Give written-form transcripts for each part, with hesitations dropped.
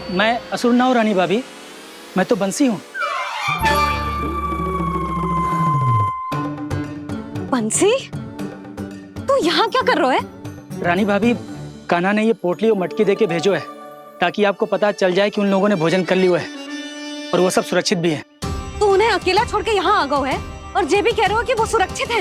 मैं असुर ना हूँ रानी भाभी, मैं तो बंसी हूँ। बंसी, तू यहाँ क्या कर रहा है? रानी भाभी, कान्हा ने ये पोटली और मटकी देके भेजो है ताकि आपको पता चल जाए कि उन लोगों ने भोजन कर लिया है और वो सब सुरक्षित भी है। तू उन्हें अकेला छोड़ के यहाँ आ गया है और ये भी कह रहे हो कि वो सुरक्षित है।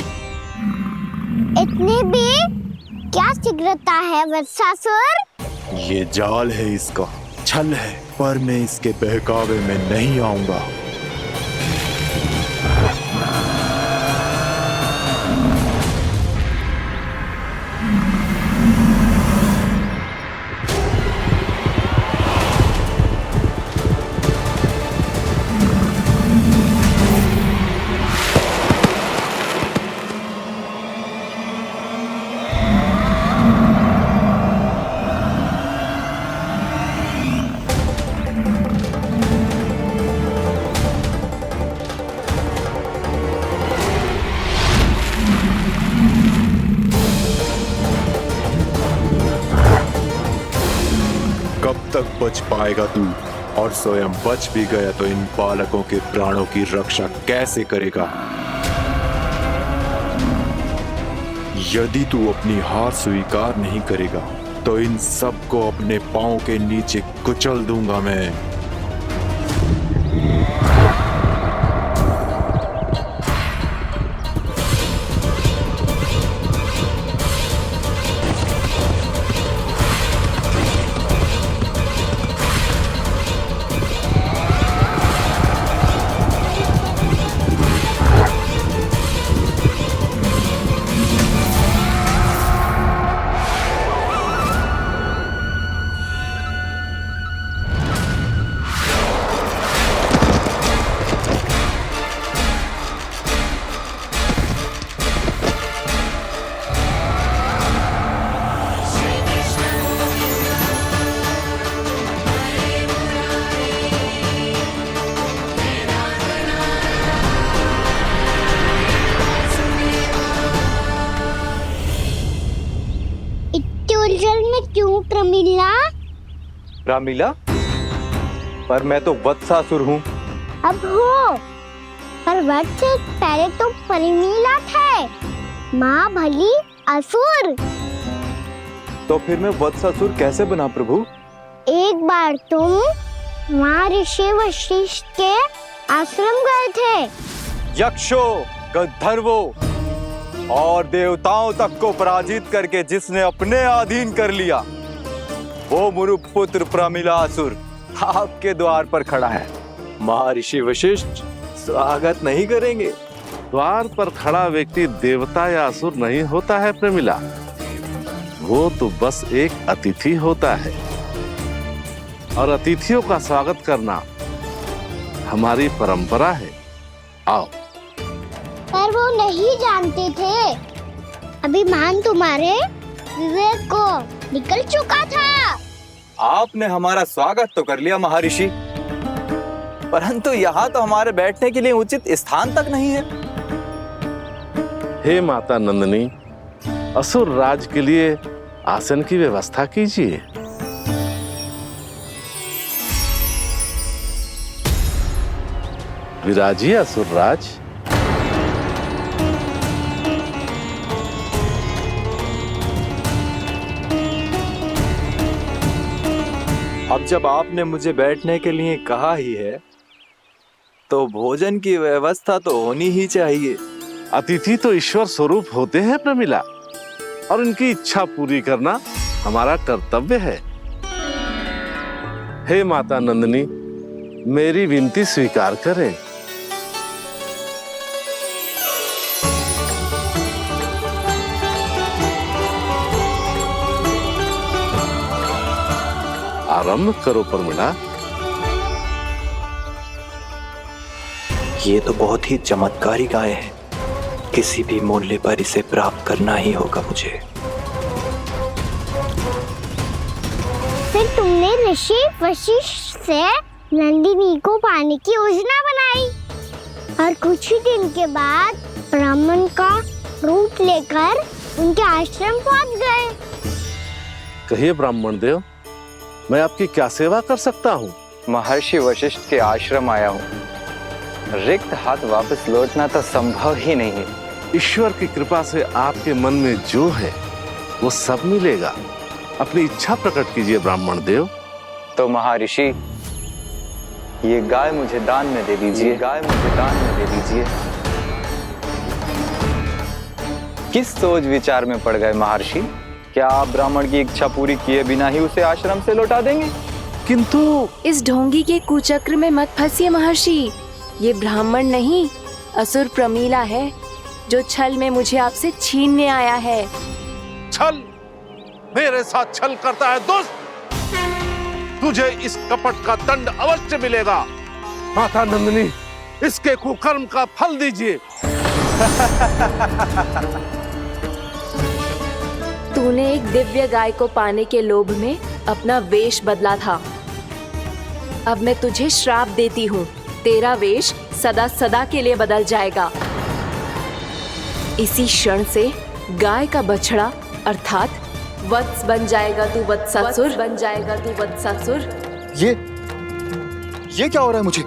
इतनी भी क्या शीघ्रता है वत्सासुर? ये जाल है, इसका छल है, पर मैं इसके बहकावे में नहीं आऊंगा। कब तक बच पाएगा तू? और स्वयं बच भी गया तो इन बालकों के प्राणों की रक्षा कैसे करेगा? यदि तू अपनी हार स्वीकार नहीं करेगा तो इन सबको अपने पांव के नीचे कुचल दूंगा मैं। उलझन में क्यों प्रमिला? रामलीला, पर मैं तो वत्सासुर हूँ। अब हो, पर वत्स से पहले तो प्रमिला थे, माँ भली असुर। तो फिर मैं वत्सासुर कैसे बना प्रभु? एक बार तुम माँ ऋषि वशिष्ठ के आश्रम गए थे। यक्षों, गंधर्वों और देवताओं तक को पराजित करके जिसने अपने अधीन कर लिया, वो मुरुपुत्र प्रमिलासुर आपके द्वार पर खड़ा है। महर्षि वशिष्ठ स्वागत नहीं करेंगे? द्वार पर खड़ा व्यक्ति देवता या असुर नहीं होता है प्रमिला, वो तो बस एक अतिथि होता है और अतिथियों का स्वागत करना हमारी परंपरा है। आओ। पर वो नहीं जानते थे, अभिमान तुम्हारे विवेक को निकल चुका था। आपने हमारा स्वागत तो कर लिया महर्षि, परंतु यहाँ तो हमारे बैठने के लिए उचित स्थान तक नहीं है। हे माता नंदिनी, असुर राज के लिए आसन की व्यवस्था कीजिए। विराजिए असुर राज। अब जब आपने मुझे बैठने के लिए कहा ही है, तो भोजन की व्यवस्था तो होनी ही चाहिए। अतिथि तो ईश्वर स्वरूप होते हैं प्रमिला, और उनकी इच्छा पूरी करना हमारा कर्तव्य है। हे माता नंदिनी, मेरी विनती स्वीकार करें। आरंभ करो प्रमिला। ये तो बहुत ही चमत्कारी गाय है, किसी भी मूल्य पर इसे प्राप्त करना ही होगा मुझे। फिर तुमने ऋषि वशिष्ठ से नंदिनी को पाने की योजना बनाई और कुछ ही दिन के बाद ब्राह्मण का रूप लेकर उनके आश्रम पहुंच गए। कहिए ब्राह्मण देव, मैं आपकी क्या सेवा कर सकता हूँ? महर्षि वशिष्ठ के आश्रम आया हूँ। रिक्त हाथ वापस लौटना तो संभव ही नहीं है। ईश्वर की कृपा से आपके मन में जो है वो सब मिलेगा। अपनी इच्छा प्रकट कीजिए ब्राह्मण देव। तो महर्षि, ये गाय मुझे दान में दे दीजिए। गाय मुझे दान में दे दीजिए। किस सोच विचार में पड़ गए महर्षि? क्या आप ब्राह्मण की इच्छा पूरी किए बिना ही उसे आश्रम से लौटा देंगे? किंतु इस ढोंगी के कुचक्र में मत फंसिए महर्षि। ये ब्राह्मण नहीं, असुर प्रमीला है जो छल में मुझे आपसे छीनने आया है। छल? मेरे साथ छल करता है दुष्ट? तुझे इस कपट का दंड अवश्य मिलेगा। माता नंदिनी, इसके कुकर्म का फल दीजिए। तूने एक दिव्य गाय को पाने के लोभ में अपना वेश बदला था। अब मैं तुझे श्राप देती हूँ, तेरा वेश सदा सदा के लिए बदल जाएगा। इसी क्षण से गाय का बछड़ा अर्थात वत्स बन जाएगा तू वत्सासुर। बन जाएगा तू वत्सासुर। ये क्या हो रहा है मुझे?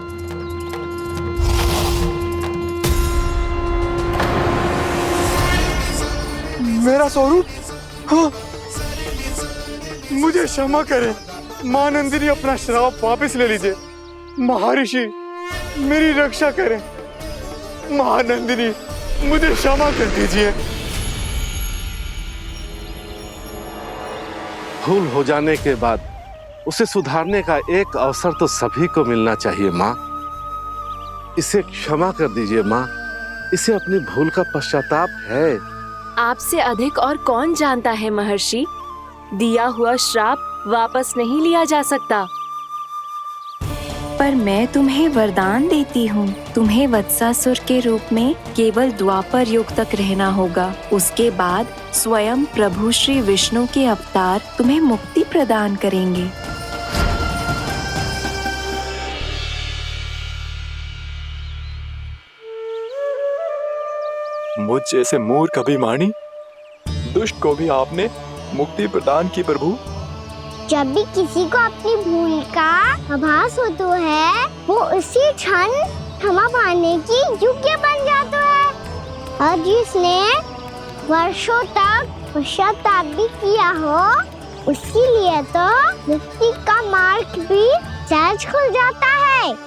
मेरा स्वरूप? हाँ। मुझे क्षमा करें मां नंदिनी, अपना श्राप वापस ले लीजिए। महर्षि, मेरी रक्षा करें। मां नंदिनी, मुझे क्षमा कर दीजिए। भूल हो जाने के बाद उसे सुधारने का एक अवसर तो सभी को मिलना चाहिए माँ। इसे क्षमा कर दीजिए माँ। इसे अपनी भूल का पश्चाताप है। आपसे अधिक और कौन जानता है महर्षि, दिया हुआ श्राप वापस नहीं लिया जा सकता। पर मैं तुम्हें वरदान देती हूँ, तुम्हें वत्सासुर के रूप में केवल द्वापर युग तक रहना होगा। उसके बाद स्वयं प्रभु श्री विष्णु के अवतार तुम्हें मुक्ति प्रदान करेंगे। मुझ जैसे मूर्ख अभिमानी दुष्ट को भी आपने मुक्ति प्रदान की प्रभु। जब भी किसी को अपनी भूल का आभास होता है, वो उसी क्षण क्षमा पाने की योग्य बन जाता है। और जिसने वर्षों तक पश्चाताप भी किया हो, उसके लिए तो मुक्ति का मार्ग भी सहज खुल जाता है।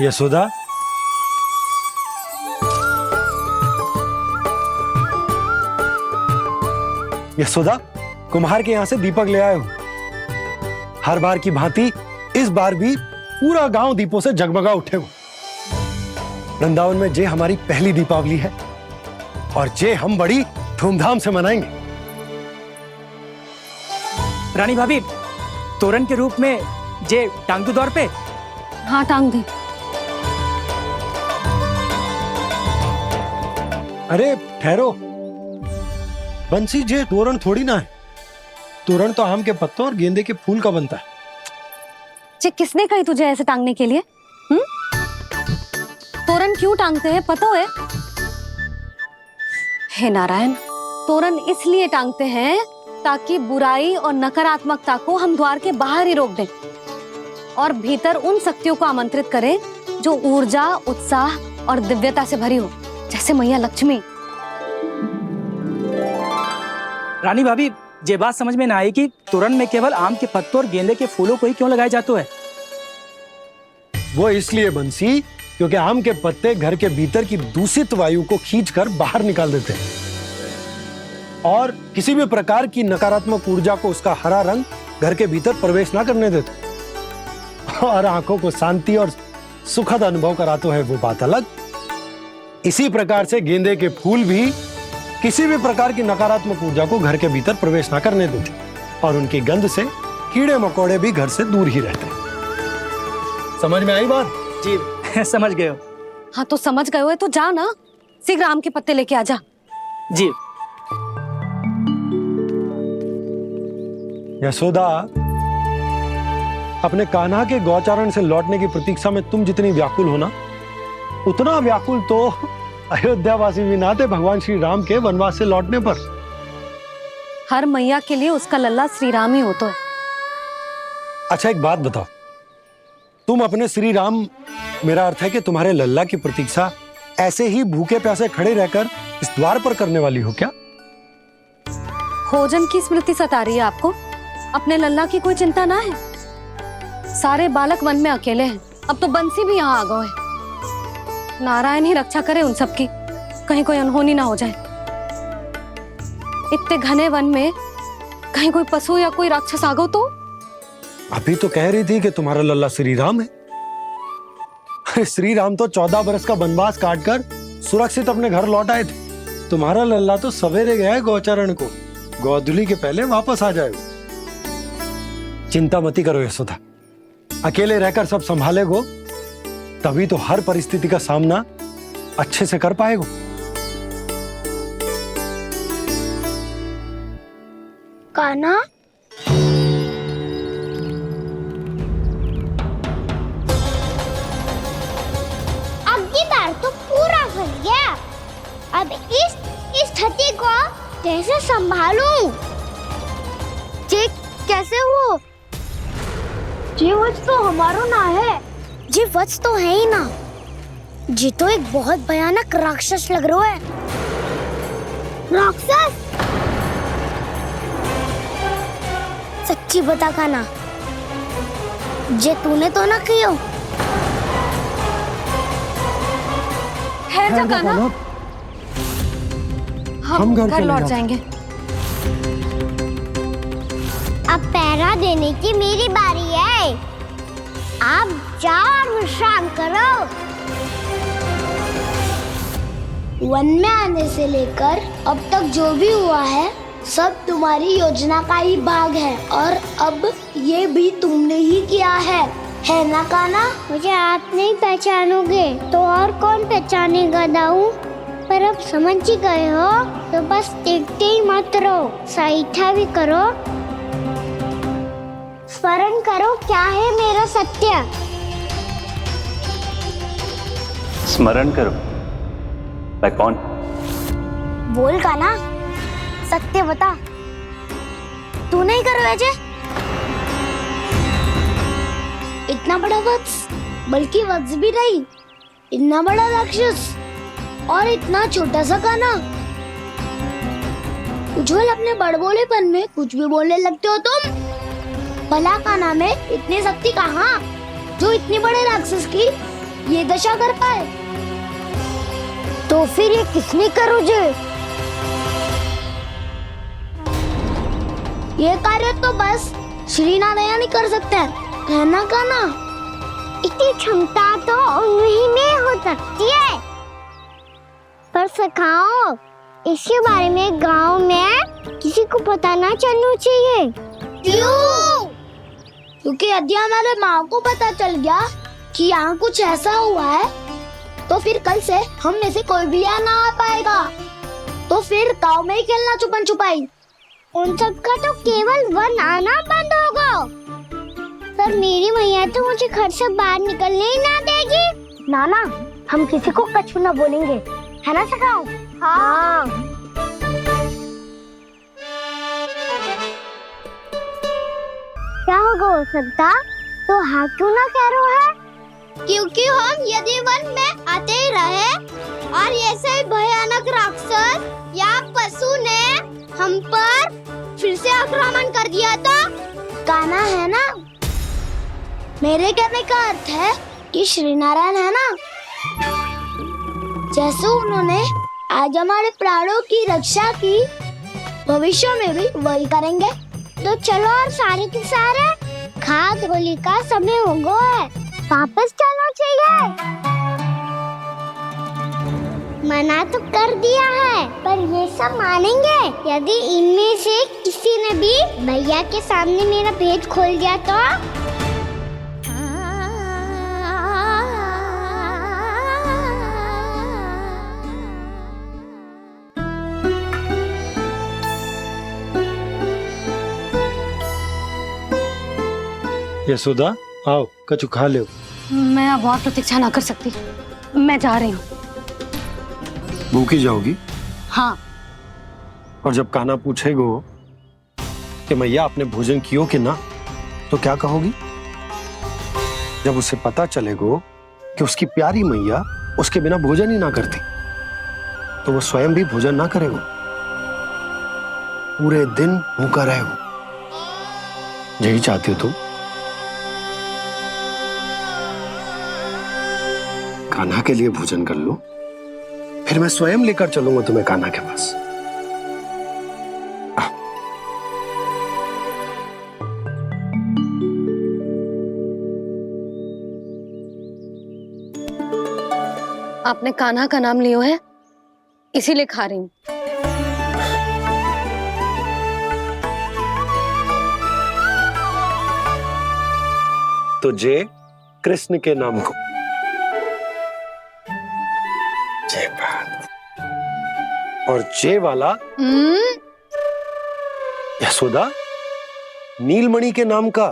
यशोदा, यशोदा, कुम्हार के यहाँ से दीपक ले आया हूं। हर बार की भांति इस बार भी पूरा गांव दीपों से जगमगा उठे हो। वृंदावन में जे हमारी पहली दीपावली है और जे हम बड़ी धूमधाम से मनाएंगे। रानी भाभी, तोरण के रूप में जे टांग दो दौर पे। हाँ, टांग दे। अरे ठहरो, बंसी, जे तोरण थोड़ी ना है। तोरण तो आम के पत्तों और गेंदे के फूल का बनता है। जे किसने कही तुझे ऐसे टांगने के लिए? तोरण क्यों टांगते हैं पता है? हे नारायण, तोरण इसलिए टांगते हैं ताकि बुराई और नकारात्मकता को हम द्वार के बाहर ही रोक दें और भीतर उन शक्तियों को आमंत्रित करें जो ऊर्जा, उत्साह और दिव्यता से भरी हो, जैसे मैया लक्ष्मी। रानी भाभी, ये बात समझ में ना आई कि तोरण में केवल आम के पत्तों और गेंदे के फूलों को ही क्यों लगाया जाता है? वो इसलिए बंसी, क्योंकि आम के पत्ते घर के भीतर की दूषित वायु को खींचकर बाहर निकाल देते हैं और किसी भी प्रकार की नकारात्मक ऊर्जा को उसका हरा रंग घर के भीतर प्रवेश ना करने देते और आंखों को शांति और सुखद अनुभव कराते है, वो बात अलग। इसी प्रकार से गेंदे के फूल भी किसी भी प्रकार की नकारात्मक ऊर्जा को घर के भीतर प्रवेश ना करने देते और उनकी गंध से कीड़े मकोड़े भी घर से दूर ही रहते हैं। समझ में आई बात? जी समझ गए हो। हाँ तो समझ गए हो तो जा ना, शीघ्र आम के पत्ते लेके आजा। जी। यशोदा, अपने कान्हा के गौचारण से लौटने की प्रतीक्षा में तुम जितनी व्याकुल हो ना, उतना व्याकुल तो अयोध्यावासी भी ना थे भगवान श्री राम के वनवास से लौटने पर। हर मैया के लिए उसका लल्ला श्री राम ही होता है। अच्छा एक बात बताओ, तुम अपने श्री राम, मेरा अर्थ है कि तुम्हारे लल्ला की प्रतीक्षा ऐसे ही भूखे प्यासे खड़े रहकर इस द्वार पर करने वाली हो क्या? भोजन की स्मृति सता रही है आपको? अपने लल्ला की कोई चिंता ना है। सारे बालक वन में अकेले हैं, अब तो बंसी भी यहाँ आ गए हैं। नारायण ही रक्षा करे उन सबकी, कहीं कोई अनहोनी ना हो जाए। इतने घने वन में कहीं कोई पशु या कोई राक्षस आ गो तो? अभी तो कह रही थी कि तुम्हारा लल्ला श्री राम है। अरे श्री राम तो 14 बरस का वनवास काटकर सुरक्षित अपने घर लौट आए थे। तुम्हारा लल्ला तो सवेरे गया है गौचरण को, गोधूली के पहले वापस आ जाएगा। चिंता मती करो यशोदा, अकेले रहकर सब संभालेगो तभी तो हर परिस्थिति का सामना अच्छे से कर पाएगो। कान्हा, अब की बार तो पूरा फंस गया। अब इस स्थिति को कैसे संभालूं? जी कैसे हो? जी वत्स तो हमारो ना है। जी वत्स तो है ही ना। जी तो एक बहुत भयानक राक्षस लग रहा है। राक्षस? सच्ची बता कान्हा, जे तूने तो ना कियो? ठहर जा कान्हा, हम घर लौट जाएंगे। अब पहरा देने की मेरी बारी है। आप जाओ और विश्राम करो। वन में आने से लेकर अब तक जो भी हुआ है सब तुम्हारी योजना का ही भाग है, और अब ये भी तुमने ही किया है ना कान्हा? मुझे आप नहीं पहचानोगे तो और कौन पहचानेगा दाऊ? पर अब समझ ही गए हो तो बस देखते ही मत रहो, सहीठा भी करो। स्मरण करो क्या है मेरा सत्य। स्मरण करो? मैं कौन? बोल कान्हा, सत्य बता। तू नहीं करो अजय? इतना बड़ा वत्स, बल्कि वत्स भी नहीं, इतना बड़ा राक्षस और इतना छोटा सा कान्हा। उज्जवल अपने बड़बोलेपन में कुछ भी बोलने लगते हो तुम। भला कान्हा में इतनी शक्ति कहाँ जो इतनी बड़े राक्षस की ये दशा कर पाए? तो फिर ये किसने करो जे? ये कार्य तो बस श्री नारायण ही कर सकते हैं, है ना कान्हा? इतनी क्षमता तो उन्हीं में हो सकती है, पर सखाओ इसके बारे में गांव में किसी को पता ना चलना चाहिए। क्यों? क्योंकि यदि हमारे माँ को पता चल गया कि यहाँ कुछ ऐसा हुआ है तो फिर कल से हम में से कोई भी यहाँ ना आ पाएगा। तो फिर गांव में ही खेलना छुपन छुपाई। उन सब का तो केवल वन आना बंद होगा, पर मेरी मैया तो मुझे घर से बाहर निकलने ही ना देगी। नाना, हम किसी को कछु ना बोलेंगे, है ना सखाओ? हाँ। क्या होगा हो सकता? तो हाँ क्यों ना कह रहा है? क्योंकि हम यदि वन में आते ही रहे और ऐसे भयानक राक्षस या पशु ने हम पर फिर से आक्रमण कर दिया तो कान्हा, है ना? मेरे कहने का अर्थ है कि श्री नारायण है ना, जैसे उन्होंने आज हमारे प्राणों की रक्षा की, भविष्य में भी वही करेंगे। तो चलो और सारे के सारे खाद होली का समय हो गया है, वापस चलना चाहिए। मना तो कर दिया है, पर ये सब मानेंगे यदि इनमें से किसी ने भी भैया के सामने मेरा भेद खोल दिया तो? यशोदा आओ कछु खा लो। मैं अब और प्रतीक्षा ना कर सकती, मैं जा रही हूँ। भूखी जाओगी? हाँ। और जब कान्हा पूछेगो कि मैया आपने भोजन कियो कि ना, तो क्या कहोगी? जब उसे पता चलेगो कि उसकी प्यारी मैया उसके बिना भोजन ही ना करती, तो वो स्वयं भी भोजन ना करेगो, पूरे दिन भूखा रहेगो। यही चाहती हो तुम? कान्हा के लिए भोजन कर लो, फिर मैं स्वयं लेकर चलूंगा तुम्हें कान्हा के पास। आपने कान्हा का नाम लियो है, इसीलिए खा रही हूँ। तो जय कृष्ण के नाम को। जय बात। और जय वाला यशोदा नीलमणि के नाम का।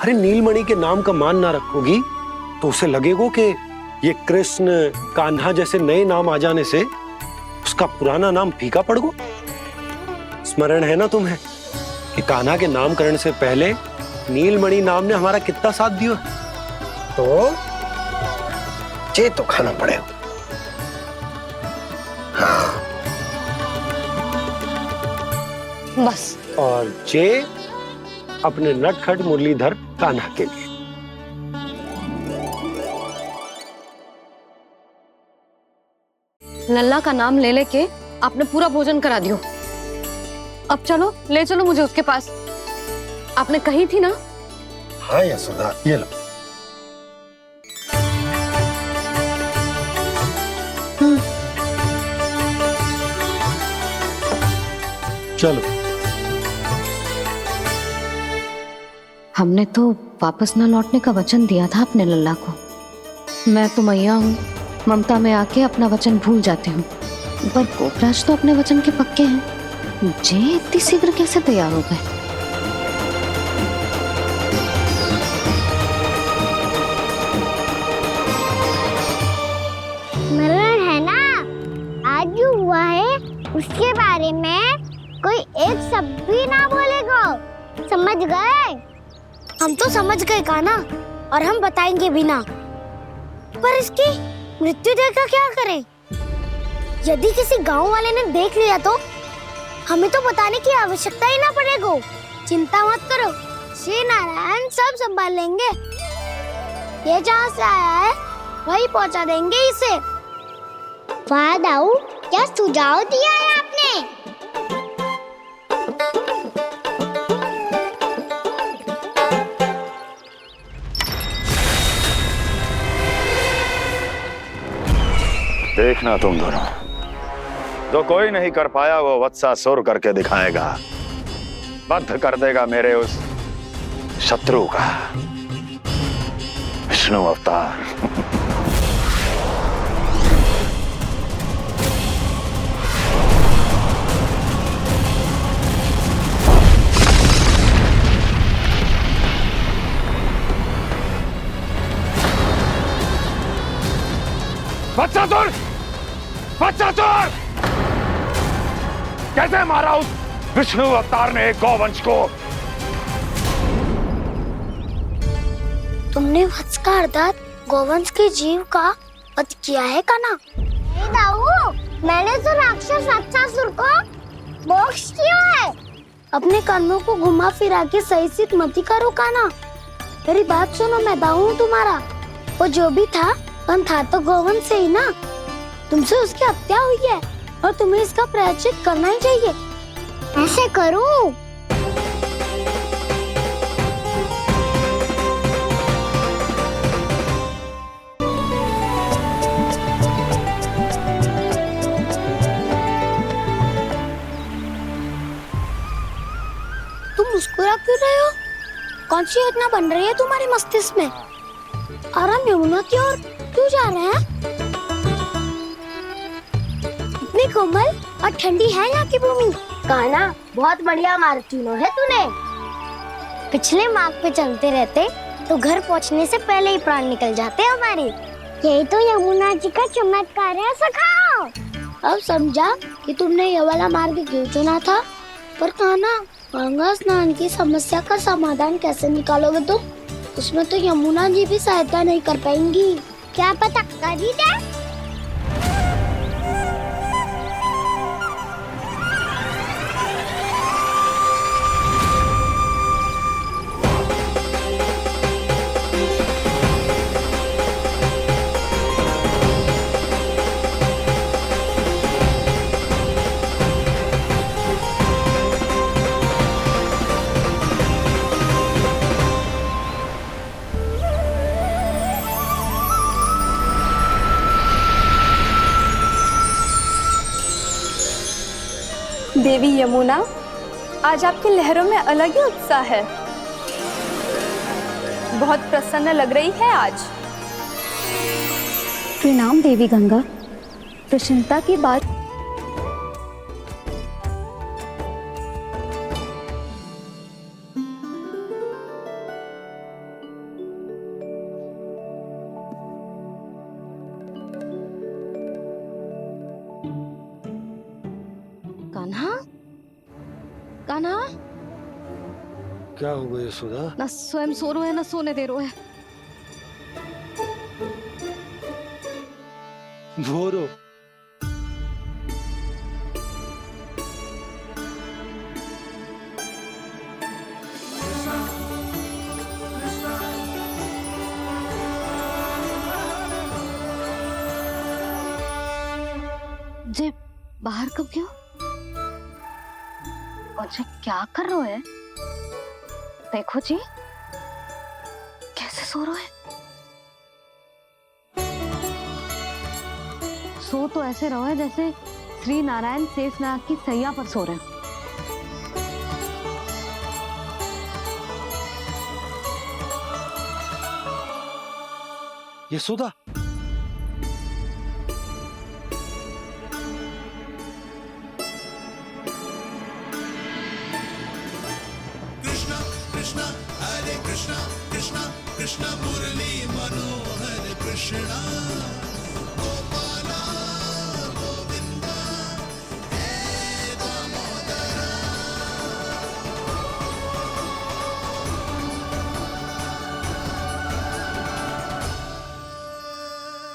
अरे नीलमणि के नाम का मान ना रखोगी तो उसे लगेगा कि ये कृष्ण कान्हा जैसे नए नाम आ जाने से उसका पुराना नाम फीका पड़ गो। स्मरण है ना तुम्हें कि कान्हा के नामकरण से पहले नीलमणि नाम ने हमारा कितना साथ दिया? तो जे तो खाना पड़ेगा। हाँ। बस। और जे अपने नटखट मुरलीधर कान्हा के लिए। लल्ला का नाम ले लेके आपने पूरा भोजन करा दियो। अब चलो, ले चलो मुझे उसके पास। आपने कही थी ना? हाँ यशोदा, ये लो। चलो। हमने तो वापस ना लौटने का वचन दिया था अपने लल्ला को। मैं तो मैया हूँ, ममता में आके अपना वचन भूल जाती हूँ, पर गोपराज तो अपने वचन के पक्के हैं। जे इतनी शीघ्र कैसे तैयार हो गए? मरण है ना, आज जो हुआ है उसके बारे में कोई एक शब्द भी ना बोलेगा। समझ गए? हम तो समझ गए कान्हा, और हम बताएंगे भी ना। पर इसकी मृत्यु देखकर क्या करें? यदि किसी गांव वाले ने देख लिया तो हमें तो बताने की आवश्यकता ही ना पड़ेगा। चिंता मत करो, श्री नारायण सब संभाल लेंगे। ये जहाँ से आया है वही पहुँचा देंगे इसे। वाह दाऊ, क्या सुझाव दिया है आपने? देखना तुम दोनों, जो कोई नहीं कर पाया वो वत्सासुर करके दिखाएगा। बद्ध कर देगा मेरे उस शत्रु का विष्णु अवतार। वत्सासुर! वत्सासुर! कैसे मारा उस विष्णु अवतार ने गौवंश को? तुमने वत्स का अर्थात गोवंश के जीव का वध किया है कान्हा? नहीं दाऊ, मैंने तो राक्षस वत्सासुर को मोक्ष किया है। अपने कर्मों को घुमा फिरा के सही सिद्ध मत करो कान्हा। मेरी बात सुनो, मैं दाऊ हूँ तुम्हारा। वो जो भी था था तो गोवंश से ही ना। तुमसे उसकी हत्या हुई है और तुम्हें इसका प्रायश्चित करना ही चाहिए। ऐसे करूं? तुम मुस्कुरा क्यों रहे हो? कौन सी योजना बन रही है तुम्हारे मस्तिष्क में? और हम यमुना की ओर क्यों जा रहे हैं? इतनी कोमल और ठंडी है यहाँ की भूमि। कान्हा, बहुत बढ़िया मार्ग चुना है तूने। पिछले मार्ग पे चलते रहते तो घर पहुंचने से पहले ही प्राण निकल जाते हमारे। यही तो यमुना जी का चमत्कार है सखा। अब समझा कि तुमने ये वाला मार्ग क्यों चुना था। पर कान्हा, गंगा स्नान की समस्या का समाधान कैसे निकालोगे तुम? उसमें तो यमुना जी भी सहायता नहीं कर पाएंगी। क्या पता कर ही दे। देवी यमुना, आज आपकी लहरों में अलग ही उत्साह है। बहुत प्रसन्न लग रही है आज। प्रणाम देवी गंगा। प्रसन्नता की बात। कान्हा, कान्हा, क्या हो गया यशोदा? ना स्वयं सो रहे है ना सोने दे रहे है। भोरो, जे बाहर कब क्यों? और जे क्या कर रहे है? देखो जी, कैसे सो रहे हैं। सो तो ऐसे रहो है जैसे श्री नारायण शेषनाग की सैया पर सो रहे हैं। यशोदा,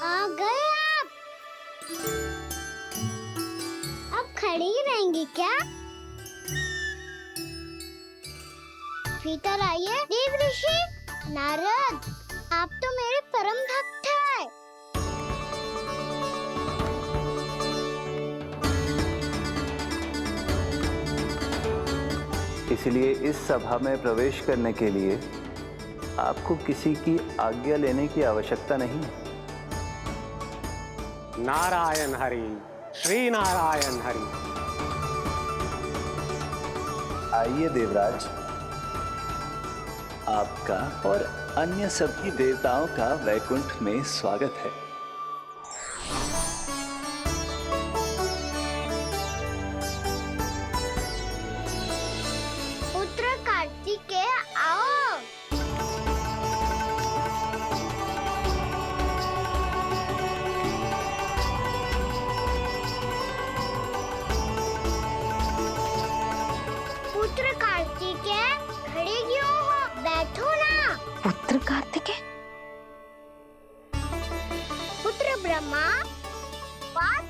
आ गए आप। अब खड़ी ही रहेंगी क्या? भीतर आइए। देव ऋषि नारद, आप तो मेरे परम भक्त हैं। इसलिए इस सभा में प्रवेश करने के लिए आपको किसी की आज्ञा लेने की आवश्यकता नहीं है। नारायण हरि, श्री नारायण हरि। आइए देवराज, आपका और अन्य सभी देवताओं का वैकुंठ में स्वागत है। पुत्र कार्तिकेय आओ। पुत्र कार्तिकेय, खड़े क्यों हो? बैठो ना। पुत्र कार्तिकेय, पुत्र ब्रह्मा, बात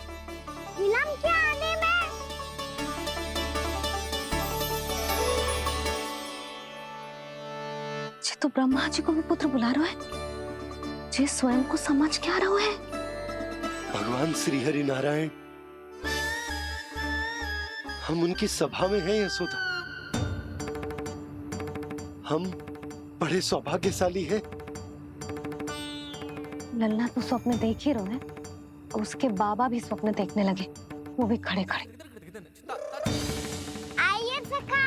विलंब क्या आने में? जे तो ब्रह्मा जी को भी पुत्र बुला रहे है। जे स्वयं को समझ क्या रहे है। भगवान श्री हरि नारायण, हम उनकी सभा में हैं यशोदा। हम बड़े सौभाग्यशाली हैं। लल्ला तो स्वप्न देख ही रहे हैं, उसके बाबा भी स्वप्न देखने लगे, वो भी खड़े खड़े। आइए सखा,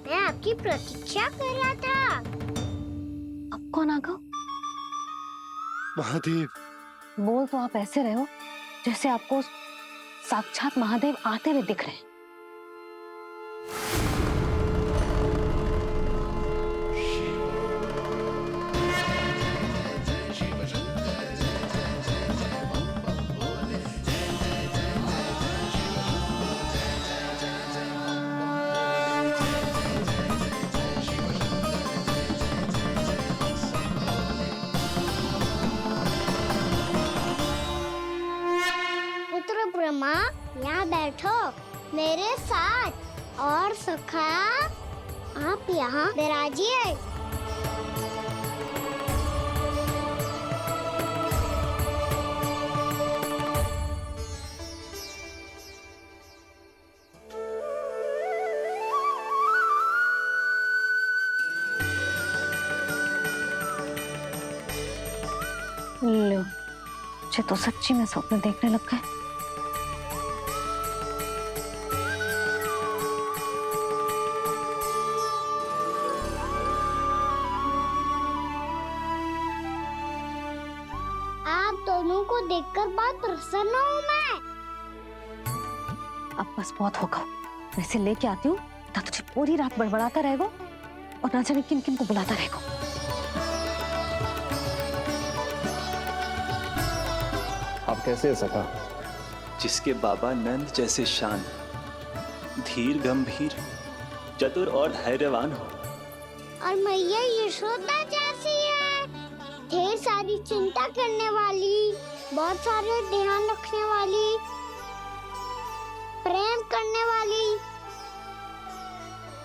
मैं आपकी प्रतीक्षा कर रहा था। अब कौन आ गया? महादेव। बोल तो आप ऐसे रहे हो जैसे आपको साक्षात महादेव आते हुए दिख रहे हैं। यहाँ बैठो मेरे साथ और सखा आप यहाँ विराजिए। लो, मुझे तो सच्ची में स्वप्न देखने लग गए। आप दोनों को देखकर बहुत प्रसन्न हूँ मैं। अब बस बहुत होगा, वैसे लेके आती हूँ ना, तुझे पूरी रात बड़बड़ाता रहेगा और ना जाने किन किन को बुलाता रहेगा। आप कैसे है सखा? जिसके बाबा नंद जैसे शान, धीर गंभीर, चतुर और धैर्यवान हो। और मैया यशोदा जैसी है, ढेर सारी चिंता करने वाली, बहुत सारे ध्यान रखने वाली, प्रेम करने वाली।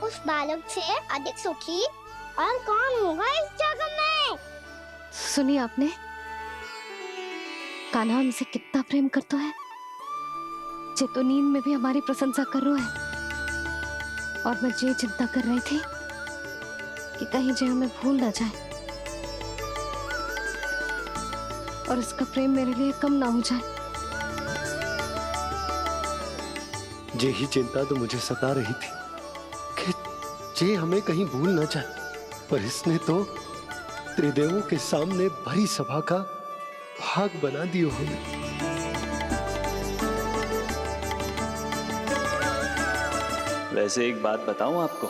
उस बालक से अधिक सुखी और कौन होगा इस जगत में? सुनिए आपने, कान्हा हमसे कितना प्रेम करता है, जे तो नींद में भी हमारी प्रशंसा कर रहा है। और मैं ये चिंता कर रही थी कि कहीं जे हमें भूल ना जाए और इसका प्रेम मेरे लिए कम ना हो जाए। यही चिंता तो मुझे सता रही थी कि जे हमें कहीं भूल ना जाए, पर इसने तो त्रिदेवों के सामने भरी सभा का भाग बना दियो हमें। वैसे एक बात बताऊं आपको,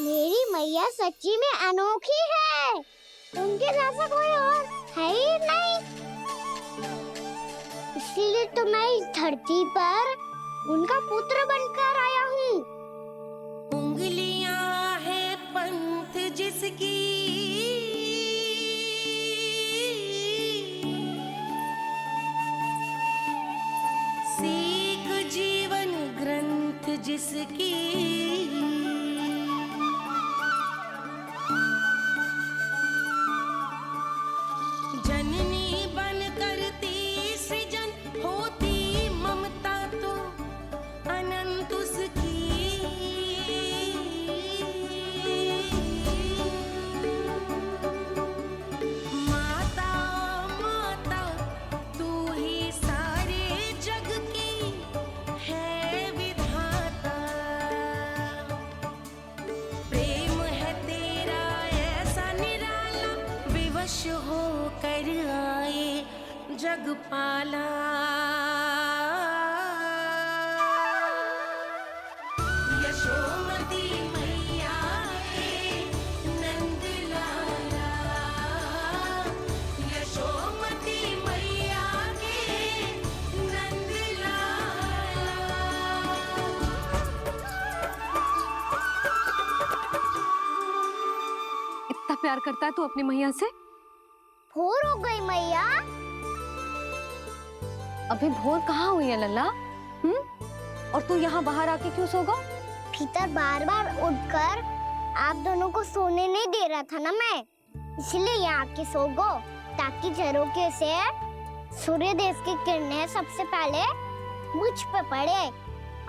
मेरी मैया सच्ची में अनोखी है, उनके जैसा कोई और है ही नहीं। इसीलिए तो मैं इस धरती पर उनका पुत्र बनकर आया हूँ। उंगलियां है पंथ जिसकी, सीख जीवन ग्रंथ जिसकी, जननी बन करती सृजन होती ममता तो अनंत उसकी। माता माता तू ही सारे जग की है विधाता, प्रेम है तेरा ऐसा निराला, विवश हो कर आए जग पाला। यशोमती मैया के नंद लाला, यशोमती मैया के नंद लाला। इतना प्यार करता है तू अपनी मैया से? भोर हो गई मैया। अभी भोर कहाँ हुई है लल्ला? और तू यहाँ बाहर आके क्यों सो गया? भीतर बार बार उठकर आप दोनों को सोने नहीं दे रहा था ना मैं, इसलिए यहाँ आके सो गो, ताकि झरोखे से सूर्य देव की किरणें सबसे पहले मुझ पे पड़े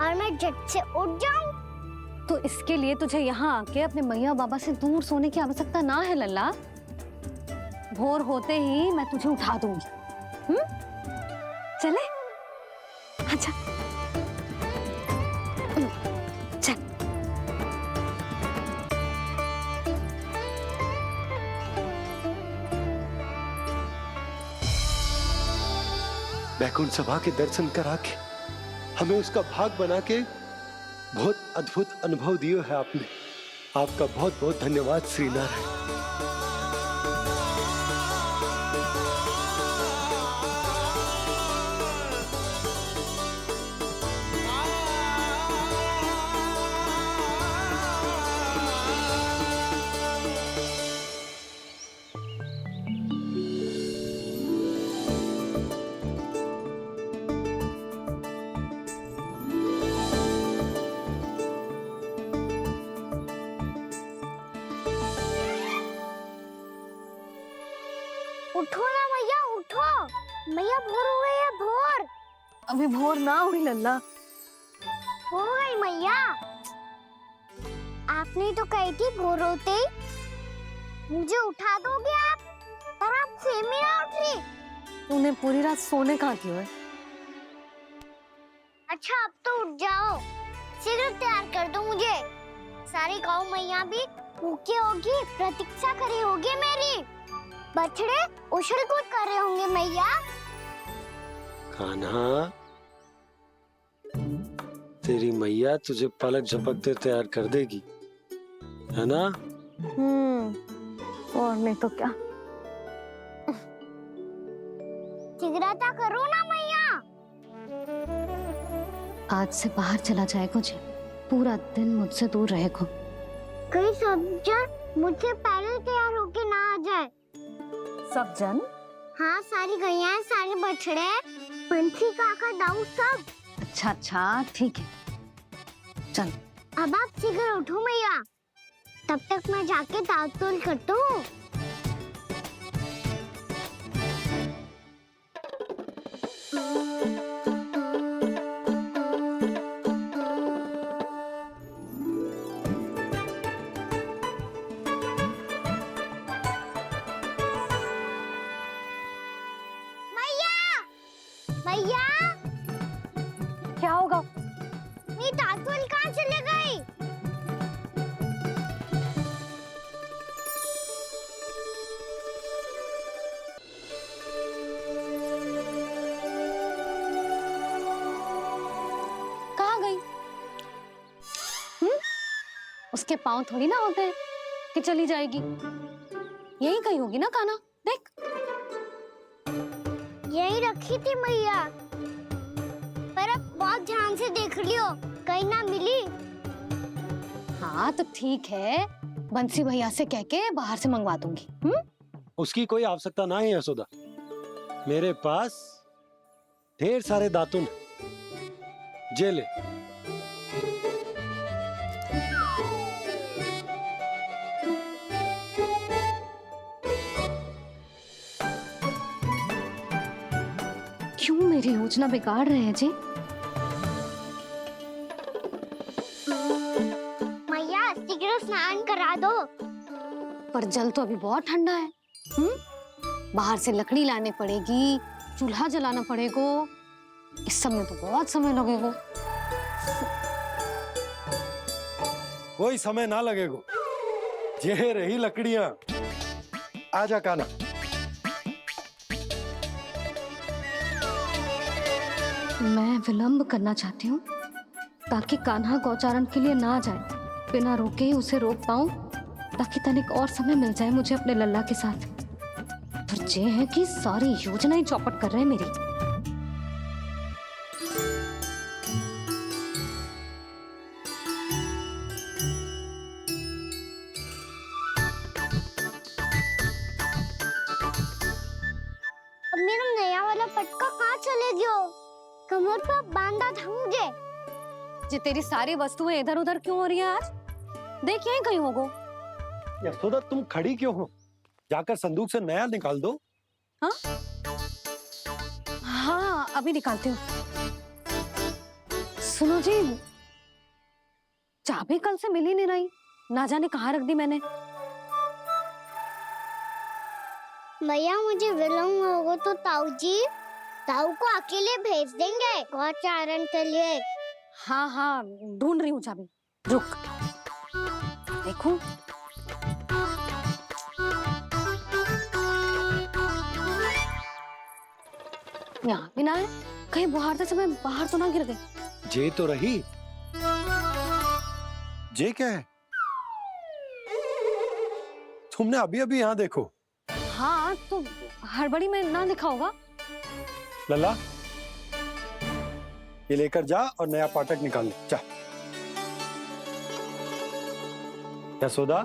और मैं झट से उठ जाऊं। तो इसके लिए तुझे यहाँ आके अपने मैया बाबा से दूर सोने की आवश्यकता ना है लल्ला। भोर होते ही मैं तुझे उठा दूंगी। चले अच्छा चल। बैकुंठ सभा के दर्शन करा के हमें उसका भाग बना के बहुत अद्भुत अनुभव दिया है आपने। आपका बहुत बहुत धन्यवाद श्री नारायण। उठो ना मैया, उठो। मैया भोर हो गई है, भोर। अभी भोर ना हुई लल्ला। हो गई मैया। आपने तो कही थी भोर होते ही मुझे उठा दोगे आप, पर आप सेम ही ना उठी। तूने पूरी रात सोने कहाँ की है? अच्छा अब तो उठ जाओ, शीघ्र तैयार कर दो मुझे। सारी गाँव मैया भी भूखी होगी, प्रतीक्षा करे होगी मेरी। बछड़े उछल कूद कर रहे होंगे मैया। कान्हा, तेरी मैया तुझे पलक झपकते तैयार कर देगी, है ना? और नहीं तो क्या। शीघ्रता करो ना मैया। आज से बाहर चला जाएगा जी, पूरा दिन मुझसे दूर रहेगा। कहीं सब जन मुझसे पहले तैयार होके ना आ जाए। सब जन? हाँ, सारी गैया, सारे बछड़े, पंछी, काका, दाऊ सब। अच्छा ठीक है, चल। अब आप शीघ्र उठो मैया, तब तक मैं जाके ताल-तोल करता हूँ। मैया, क्या होगा? मेरी ताल-तोल कहाँ चले गई? कहाँ गई? उसके पाँव थोड़ी ना होते हैं कि चली जाएगी। यही कहीं होगी ना कान्हा, देख। यही रखी थी मैया, पर अब बहुत ध्यान से देख लियो, कहीं ना मिली। हाँ तो ठीक है, बंसी भैया से कह के बाहर से मंगवा दूंगी। उसकी कोई आवश्यकता ना है यशोदा, मेरे पास ढेर सारे दातुन जे ले। क्यों मेरी योजना बिगाड़ रहे हैं जी? मैया शीघ्र स्नान करा दो। पर जल तो अभी बहुत ठंडा है। बाहर से लकड़ी लाने पड़ेगी, चूल्हा जलाना पड़ेगा, इस सब में तो बहुत समय लगेगा। कोई समय ना लगेगा, ये रही लकड़ियां। आजा कान्हा। मैं विलंब करना चाहती हूँ ताकि कान्हा गौचारण के लिए ना जाए, बिना रोके ही उसे रोक पाऊं, ताकि तनिक और समय मिल जाए मुझे अपने लल्ला के साथ। पर ये है कि सारी योजना ही चौपट कर रहे हैं मेरी। अब मेरा नया वाला पटका कहाँ चले गयो? कमर पर बांधा था मुझे। ये तेरी सारी वस्तुएं इधर उधर क्यों हो रही हैं आज? देख यहीं कहीं होगो। यशोदा तुम खड़ी क्यों हो? जाकर संदूक से नया निकाल दो। हाँ हाँ, अभी निकालती हूँ। सुनो जी, चाबी कल से मिल ही नहीं रही, ना जाने कहाँ रख दी मैंने। मैया मुझे विलम्ब होगा तो ताऊ को अकेले भेज देंगे गौचारण के लिए। हाँ हाँ, ढूंढ रही हूँ चाबी, रुक। देखो यहाँ भी ना है, कहीं बहारते समय बाहर तो ना गिर गई। जे तो रही। जे क्या है? तुमने अभी अभी यहाँ देखो। हाँ तो हड़बड़ी में ना लिखा होगा। लल्ला, ये लेकर जा और नया पाठक निकाल ले, जा। यशोदा,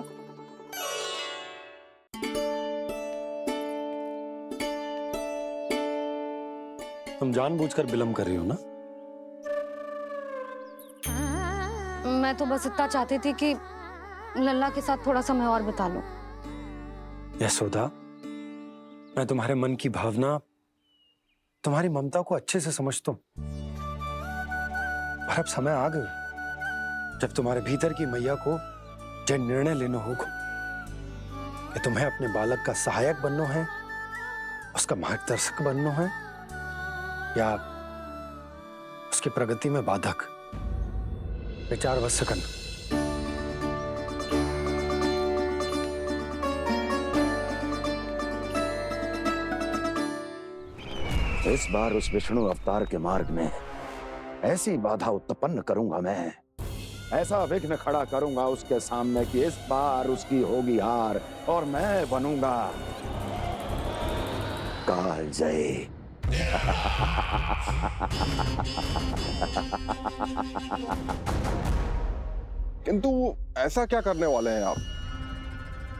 तुम जानबूझकर विलंब कर रही हो ना? मैं तो बस इतना चाहती थी कि लल्ला के साथ थोड़ा समय और बिता लूं। यशोदा, मैं तुम्हारे मन की भावना, तुम्हारी ममता को अच्छे से समझता हूं। पर अब समय आ गया जब तुम्हारे भीतर की मैया को यह निर्णय लेना होगा कि तुम्हें अपने बालक का सहायक बनना है, उसका मार्गदर्शक बनना है, या उसकी प्रगति में बाधक। विचार अवश्य करना। इस बार उस विष्णु अवतार के मार्ग में ऐसी बाधा उत्पन्न करूंगा मैं, ऐसा विघ्न खड़ा करूंगा उसके सामने कि इस बार उसकी होगी हार और मैं बनूंगा कालजयी। किंतु ऐसा क्या करने वाले हैं आप?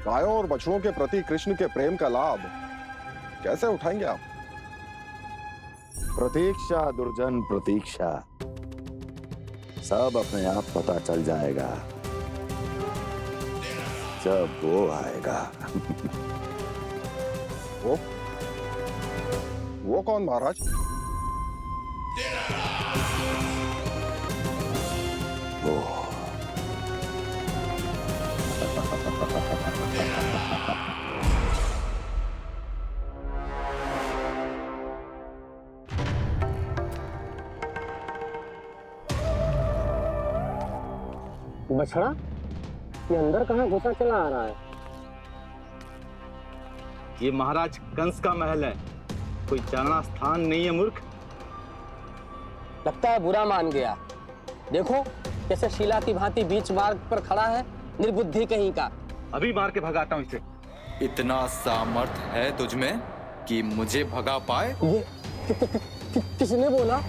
गायों और बछड़ों के प्रति कृष्ण के प्रेम का लाभ कैसे उठाएंगे आप? प्रतीक्षा दुर्जन प्रतीक्षा, सब अपने आप पता चल जाएगा जब वो आएगा। वो कौन महाराज? वो बछड़ा, ये अंदर कहाँ घुसा चला आ रहा है? ये महाराज कंस का महल है, कोई चारणा स्थान नहीं है मूर्ख। लगता है बुरा मान गया। देखो कैसे शीला की भांति बीच मार्ग पर खड़ा है, निर्बुद्धि कहीं का। अभी मार के भगाता हूँ इसे। इतना सामर्थ है तुझमें कि मुझे भगा पाए? ये किसने बोला?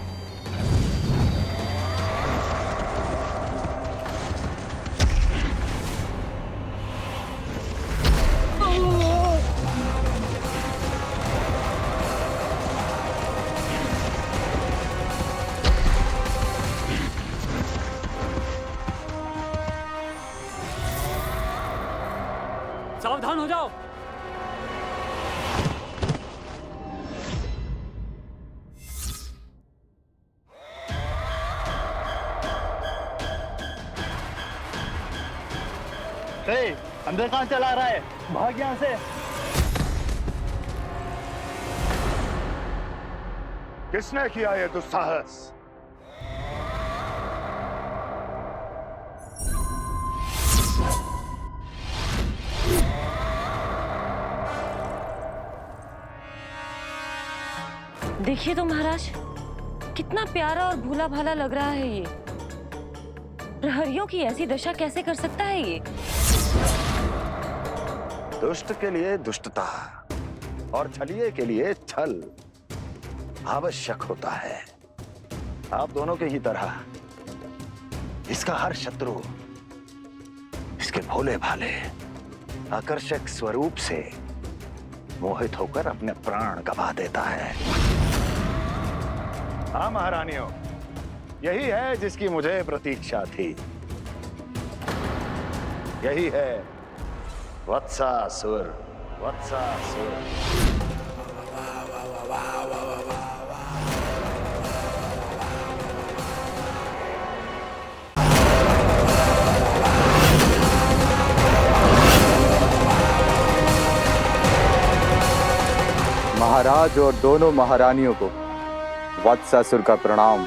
सावधान हो जाओ। अंदर कहाँ चला रहा है? भाग यहाँ से। किसने किया ये दुस्साहस? देखिए तो महाराज, कितना प्यारा और भोला भाला लग रहा है ये। प्रहरियों की ऐसी दशा कैसे कर सकता है ये? दुष्ट के लिए दुष्टता और छलिए के लिए छल आवश्यक होता है। आप दोनों के ही तरह इसका हर शत्रु इसके भोले भाले आकर्षक स्वरूप से मोहित होकर अपने प्राण गवा देता है। हाँ महारानियों, यही है जिसकी मुझे प्रतीक्षा थी। यही है वत्सासुर। वत्सासुर महाराज और दोनों महारानियों को वत्सासुर का प्रणाम।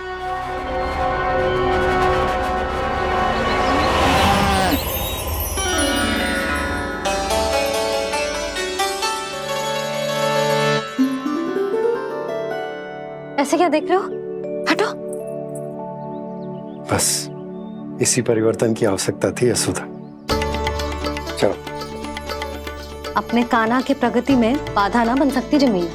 ऐसे क्या देख रहे हो? हटो। बस इसी परिवर्तन की आवश्यकता थी यशोदा। चलो। अपने कान्हा की प्रगति में बाधा ना बन सकती जमीन।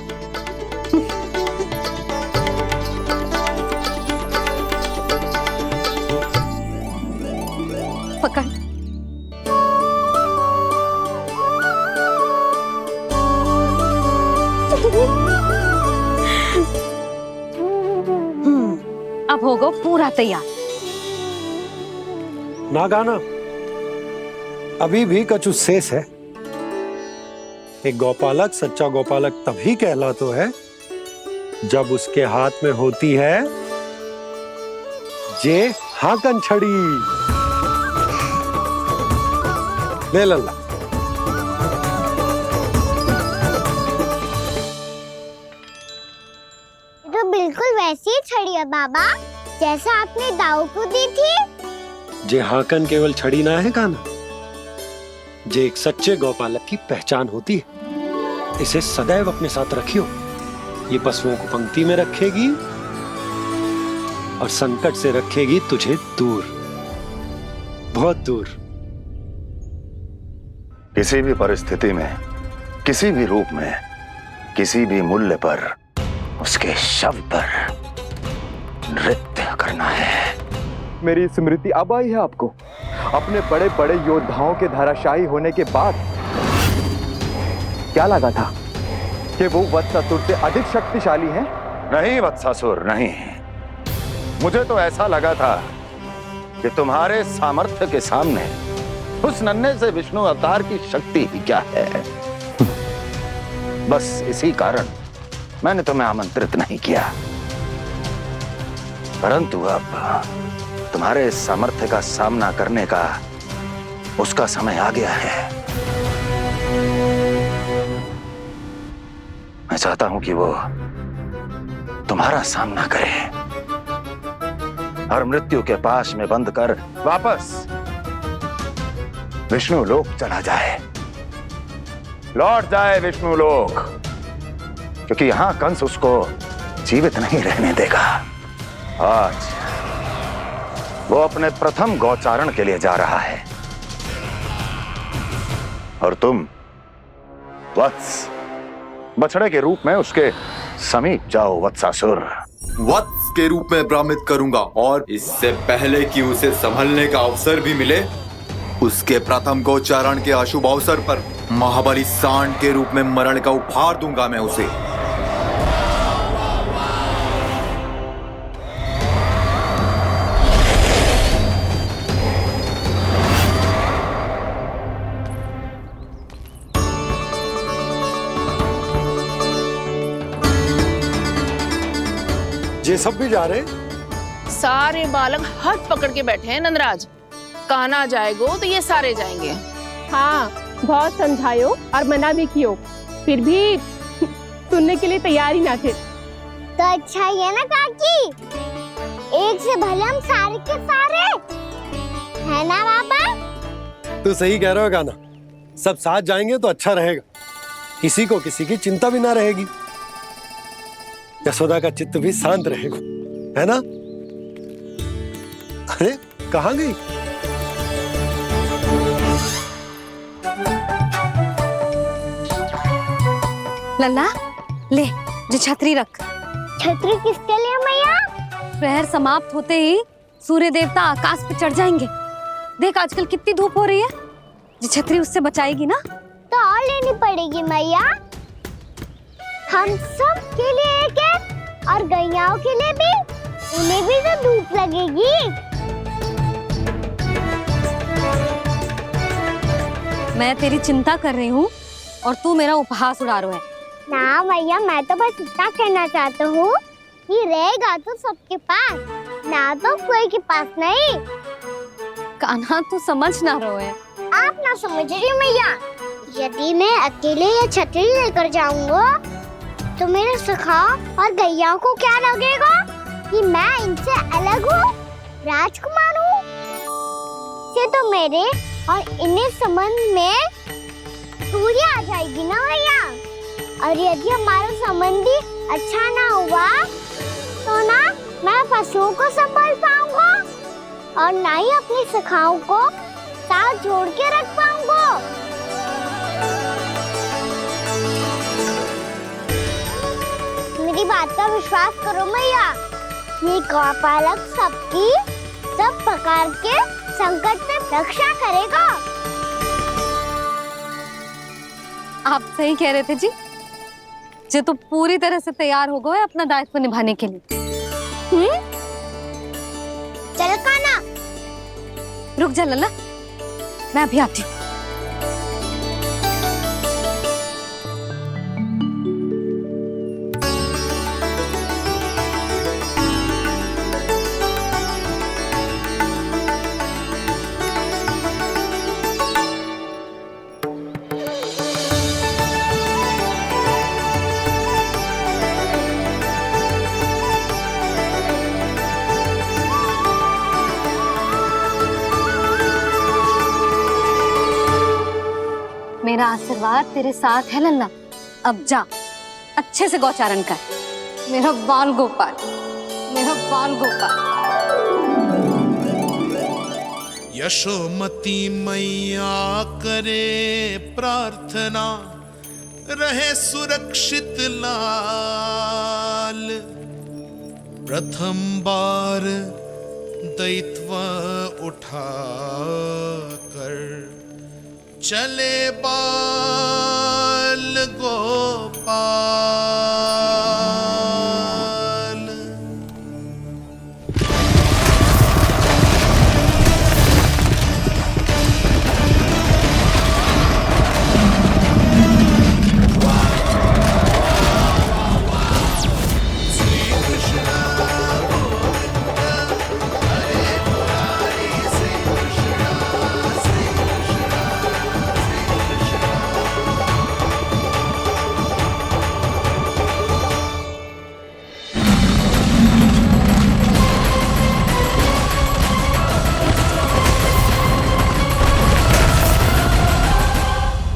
पकड़। अब होगा पूरा तैयार। ना गाना, अभी भी कछु शेष है। एक गौपालक सच्चा गौपालक तभी कहलाता है जब उसके हाथ में होती है जे हाकन छड़ी। ले लल्ला। ये तो बिल्कुल वैसी ही छड़ी है बाबा जैसा आपने दाऊ को दी थी। जे हाकन केवल छड़ी ना है काना, जे एक सच्चे गौपालक की पहचान होती है। इसे सदैव अपने साथ रखियो। ये पशुओं को पंक्ति में रखेगी और संकट से रखेगी तुझे दूर, बहुत दूर। किसी भी परिस्थिति में, किसी भी रूप में, किसी भी मूल्य पर उसके शव पर नृत्य करना है। मेरी स्मृति अब आई है आपको अपने बड़े बड़े योद्धाओं के धराशायी होने के बाद। क्या लगा था कि वो वत्सासुर से अधिक शक्तिशाली हैं? नहीं वत्सासुर नहीं, मुझे तो ऐसा लगा था कि तुम्हारे सामर्थ्य के सामने उस नन्हे से विष्णु अवतार की शक्ति ही क्या है। बस इसी कारण मैंने तुम्हें आमंत्रित नहीं किया। परंतु अब तुम्हारे सामर्थ्य का सामना करने का उसका समय आ गया है। मैं चाहता हूं कि वो तुम्हारा सामना करे और मृत्यु के पाश में बंद कर वापस विष्णु लोक चला जाए, लौट जाए विष्णु लोक, क्योंकि यहां कंस उसको जीवित नहीं रहने देगा। आज वो अपने प्रथम गौचारण के लिए जा रहा है और तुम वत्स बछड़े के रूप में उसके समीप जाओ वत्सासुर। वत्स के रूप में भ्रमित करूंगा और इससे पहले कि उसे संभलने का अवसर भी मिले, उसके प्रथम गोचारण के अशुभ अवसर पर महाबली सांड के रूप में मरण का उपहार दूंगा मैं उसे। ये सब भी जा रहे? सारे बालक हाथ पकड़ के बैठे हैं नंदराज। कान्हा जाएगो तो ये सारे जाएंगे। हाँ, बहुत समझायो और मना भी कियो, फिर भी सुनने के लिए तैयार ही ना थे। तो अच्छा ही है ना काकी, एक से भले हम सारे के सारे है ना बाबा। तू सही कह रहे हो गाना, सब साथ जाएंगे तो अच्छा रहेगा, किसी को किसी की चिंता भी ना रहेगी, यशोदा का चित्त भी शांत रहेगा, है ना? अरे कहाँ गई? लल्ला ले, जो छतरी रख। छतरी किसके लिए मैया? प्रहर समाप्त होते ही सूर्य देवता आकाश पे चढ़ जाएंगे। देख आजकल कितनी धूप हो रही है, जो छतरी उससे बचाएगी ना। तो और लेनी पड़ेगी मैया, हम सब के लिए एक एक और गैयाओं के लिए भी, उन्हें भी तो धूप लगेगी। मैं तेरी चिंता कर रही हूँ और तू मेरा उपहास उड़ा रहा है। ना मैया, मैं तो बस इतना कहना चाहता हूँ कि रहेगा तो सबके पास, ना तो कोई के पास नहीं। कान्हा तू समझ ना रहो है। आप ना समझ रही मैया, यदि मैं अकेले ये छतरी लेकर जाऊंगा तो मेरे सखा और गैयाओं को क्या लगेगा कि मैं इनसे अलग हूँ, राजकुमार हूँ। ये तो मेरे और इन्हें संबंध में दूरी आ जाएगी ना भैया। और यदि हमारा संबंध ही अच्छा ना हुआ तो ना मैं पशुओं को संभाल पाऊंगा और ना ही अपनी सखाओं को साथ जोड़ के रख पाऊंगा। मेरी बात का विश्वास करो मैया, ये गौपालक सबकी सब प्रकार के संकट से रक्षा करेगा। आप सही कह रहे थे जी, जो तो पूरी तरह से तैयार हो गए अपना दायित्व निभाने के लिए। चल कान्हा, रुक जा लल्ला, मैं अभी आती हूँ। आशीर्वाद तेरे साथ है लल्ला। अब जा, अच्छे से गौचारण कर। मेरा बाल गोपाल, मेरा बाल गोपाल। यशोमती मैया करे प्रार्थना, रहे सुरक्षित लाल। प्रथम बार दैत्व उठा कर चले बाल गोपाल।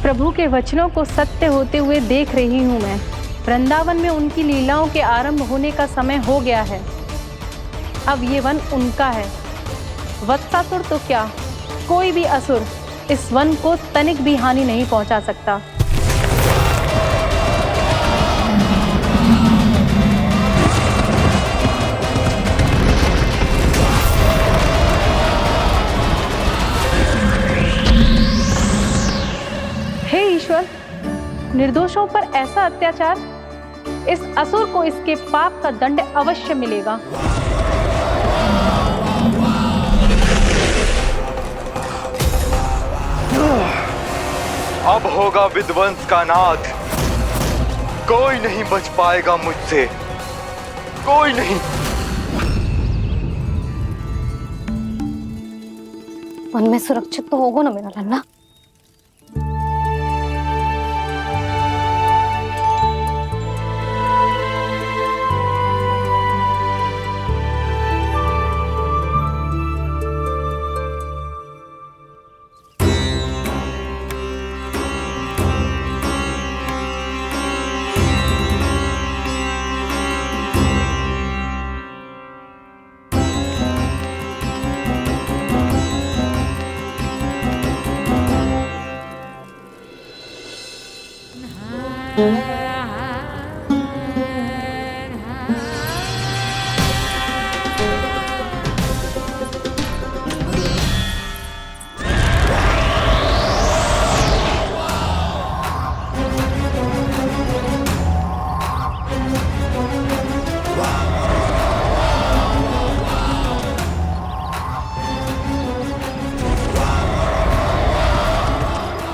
प्रभु के वचनों को सत्य होते हुए देख रही हूँ मैं। वृंदावन में उनकी लीलाओं के आरंभ होने का समय हो गया है। अब ये वन उनका है। वत्सासुर तो क्या, कोई भी असुर इस वन को तनिक भी हानि नहीं पहुंचा सकता। हे ईश्वर, निर्दोषों पर ऐसा अत्याचार, इस असुर को इसके पाप का दंड अवश्य मिलेगा। अब होगा विध्वंस का नाद। कोई नहीं बच पाएगा मुझसे, कोई नहीं। वन में सुरक्षित तो होगा ना मेरा लल्ला?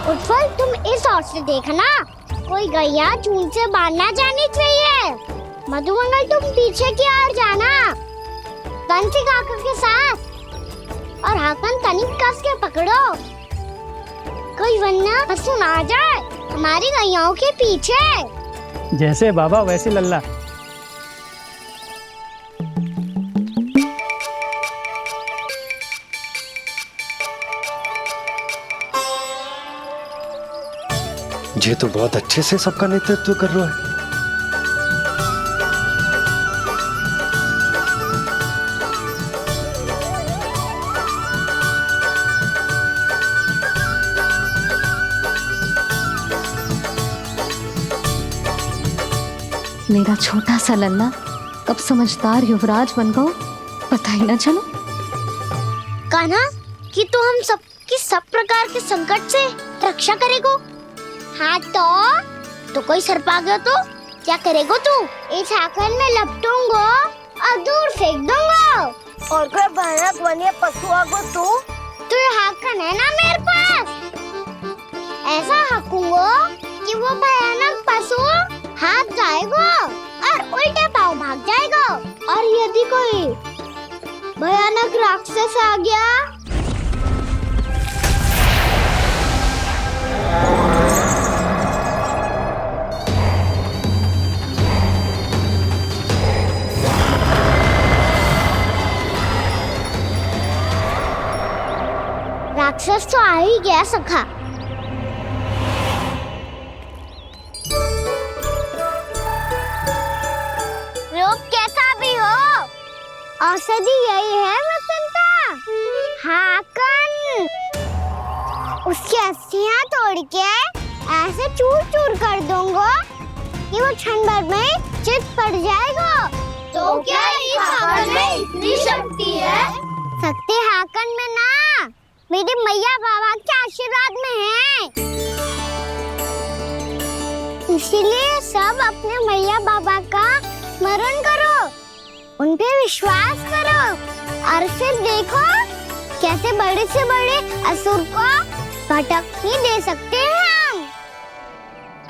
उत्पल, तुम इस ओर से देखना, कोई गैया चून से बाहर ना जानी चाहिए। मधुमंगल, तुम पीछे की ओर जाना, कंसी काका के साथ। और हाकन तनिक कस के पकड़ो, कोई वरना पशु ना जाए हमारी गैयाओं के पीछे। जैसे बाबा वैसे लल्ला। ये तो बहुत अच्छे से सबका नेतृत्व कर रहा है। मेरा छोटा सा लल्ला कब समझदार युवराज बन गो, पता ही ना चलो। कान्हा, कि तू हम सबकी सब प्रकार के संकट से रक्षा करेगो। हाँ तो कोई सर्प आ गया तो क्या करेगो तू? इस हाकन में लपटूंगो और दूर फेंक दूंगा। और कोई भयानक वन्य पशु आगो तो ये हाकन है ना मेरे पास, ऐसा हाकूंगो कि वो भयानक पशु हाथ जाएगा और उल्टे पाँव भाग जाएगा। और यदि कोई भयानक राक्षस आ गया राक्षस तो आ ही गया सखा। औषधि यही है वसंता, हाकन। उसकी अस्थियां तोड़ के ऐसे चूर चूर कर दूंगा कि वो क्षण भर में चित पड़ जाएगा। तो क्या इस हाकन में इतनी शक्ति है? शक्ति हाकन में ना, मेरे मैया बाबा के आशीर्वाद में है। इसीलिए सब अपने मैया बाबा का स्मरण करो, उन पे विश्वास करो और फिर देखो कैसे बड़े से बड़े असुर को भटकने दे सकते हैं हम।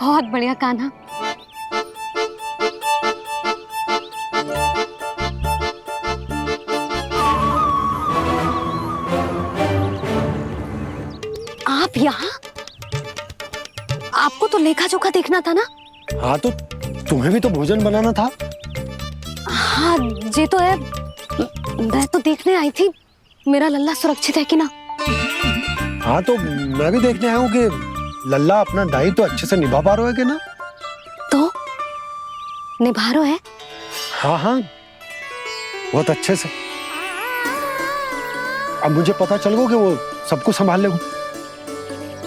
बहुत बढ़िया कान्हा। आप यहाँ? आपको तो लेखा जोखा देखना था ना? हाँ तो तुम्हें भी तो भोजन बनाना था। हाँ ये तो है, मैं तो देखने आई थी मेरा लल्ला सुरक्षित है कि ना। हाँ तो मैं भी देखने आया हूँ कि लल्ला अपना दायित्व तो अच्छे से निभा पा रहा है कि ना। तो निभा रहा है? हाँ हाँ बहुत अच्छे से। अब मुझे पता चल गया कि वो सबको संभाल लेगा,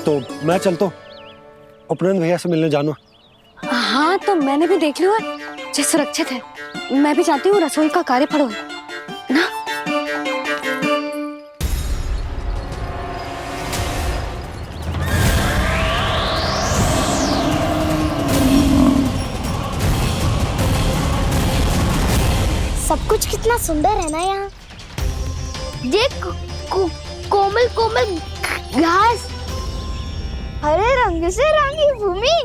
तो मैं चलता हूँ, उपनंद भैया से मिलने जाना। हाँ तो मैंने भी देख लिया जो सुरक्षित है। मैं भी चाहती हूँ रसोई का कार्य पड़ो ना। सब कुछ कितना सुंदर है ना यहाँ। देख कोमल कोमल घास, हरे रंग से रंगी भूमि।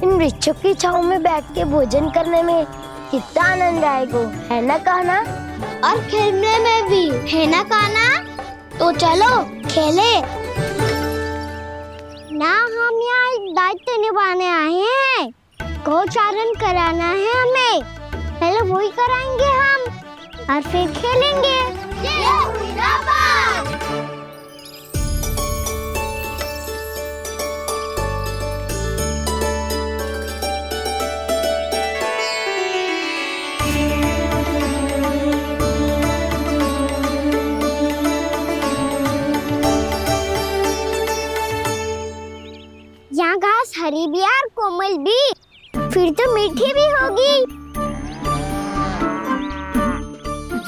इन वृक्षों की छांव में बैठ के भोजन करने में कितना आनंद आएगा, है ना कान्हा? और खेलने में भी, है ना कान्हा? तो चलो खेले ना। हम यहाँ एक दायित्व निभाने आए हैं, गोचारण कराना है हमें। पहले वही कराएंगे हम और फिर खेलेंगे। यहाँ घास हरी भी और कोमल भी, फिर तो मीठी भी होगी।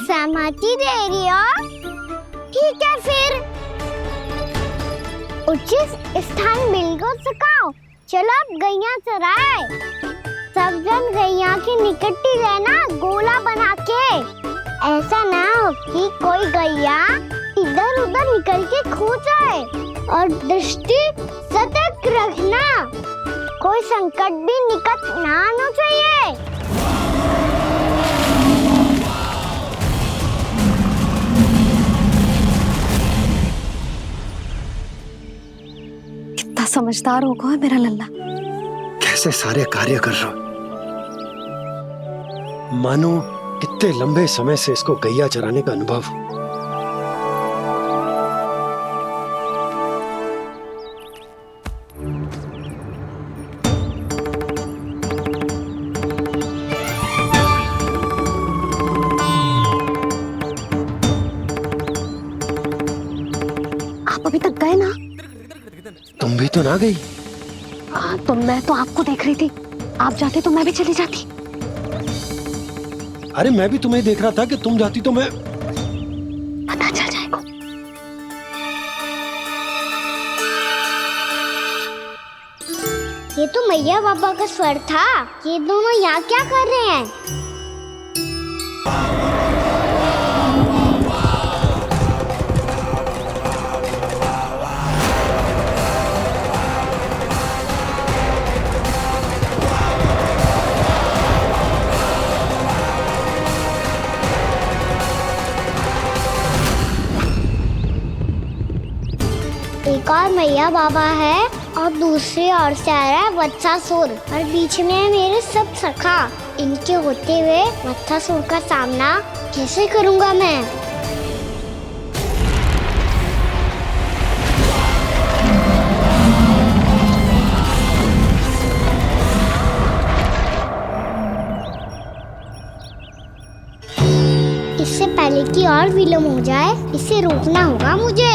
सहमति दे रही हो? ठीक है फिर उचित स्थान बिल्कुल सिखाओ। चलो अब गैया चराए। सब जन गैया के निकट ही रहना, गोला बना के। ऐसा ना हो कि कोई गैया इधर उधर निकल के खो जाए। और दृष्टि सतर्क रखना, कोई संकट भी निकट ना आना चाहिए। कितना समझदार होगा मेरा लल्ला। कैसे सारे कार्य कर रहा, मानो कितने लंबे समय से इसको गैया चराने का अनुभव हो। आप अभी तक गए ना? तुम भी तो ना गई। तो मैं तो आपको देख रही थी, आप जाते तो मैं भी चली जाती। अरे मैं भी तुम्हें देख रहा था कि तुम जाती तो मैं। पता चल जाएगा। ये तो मैया बाबा का स्वर था। ये दोनों यहाँ क्या कर रहे हैं? एक और मैया बाबा है और दूसरी ओर से आ रहा है वत्सासुर, और बीच में है मेरे सब सखा। इनके होते हुए वत्सासुर का सामना कैसे करूंगा मैं? इससे पहले कि और विलम्ब हो जाए, इसे रोकना होगा मुझे।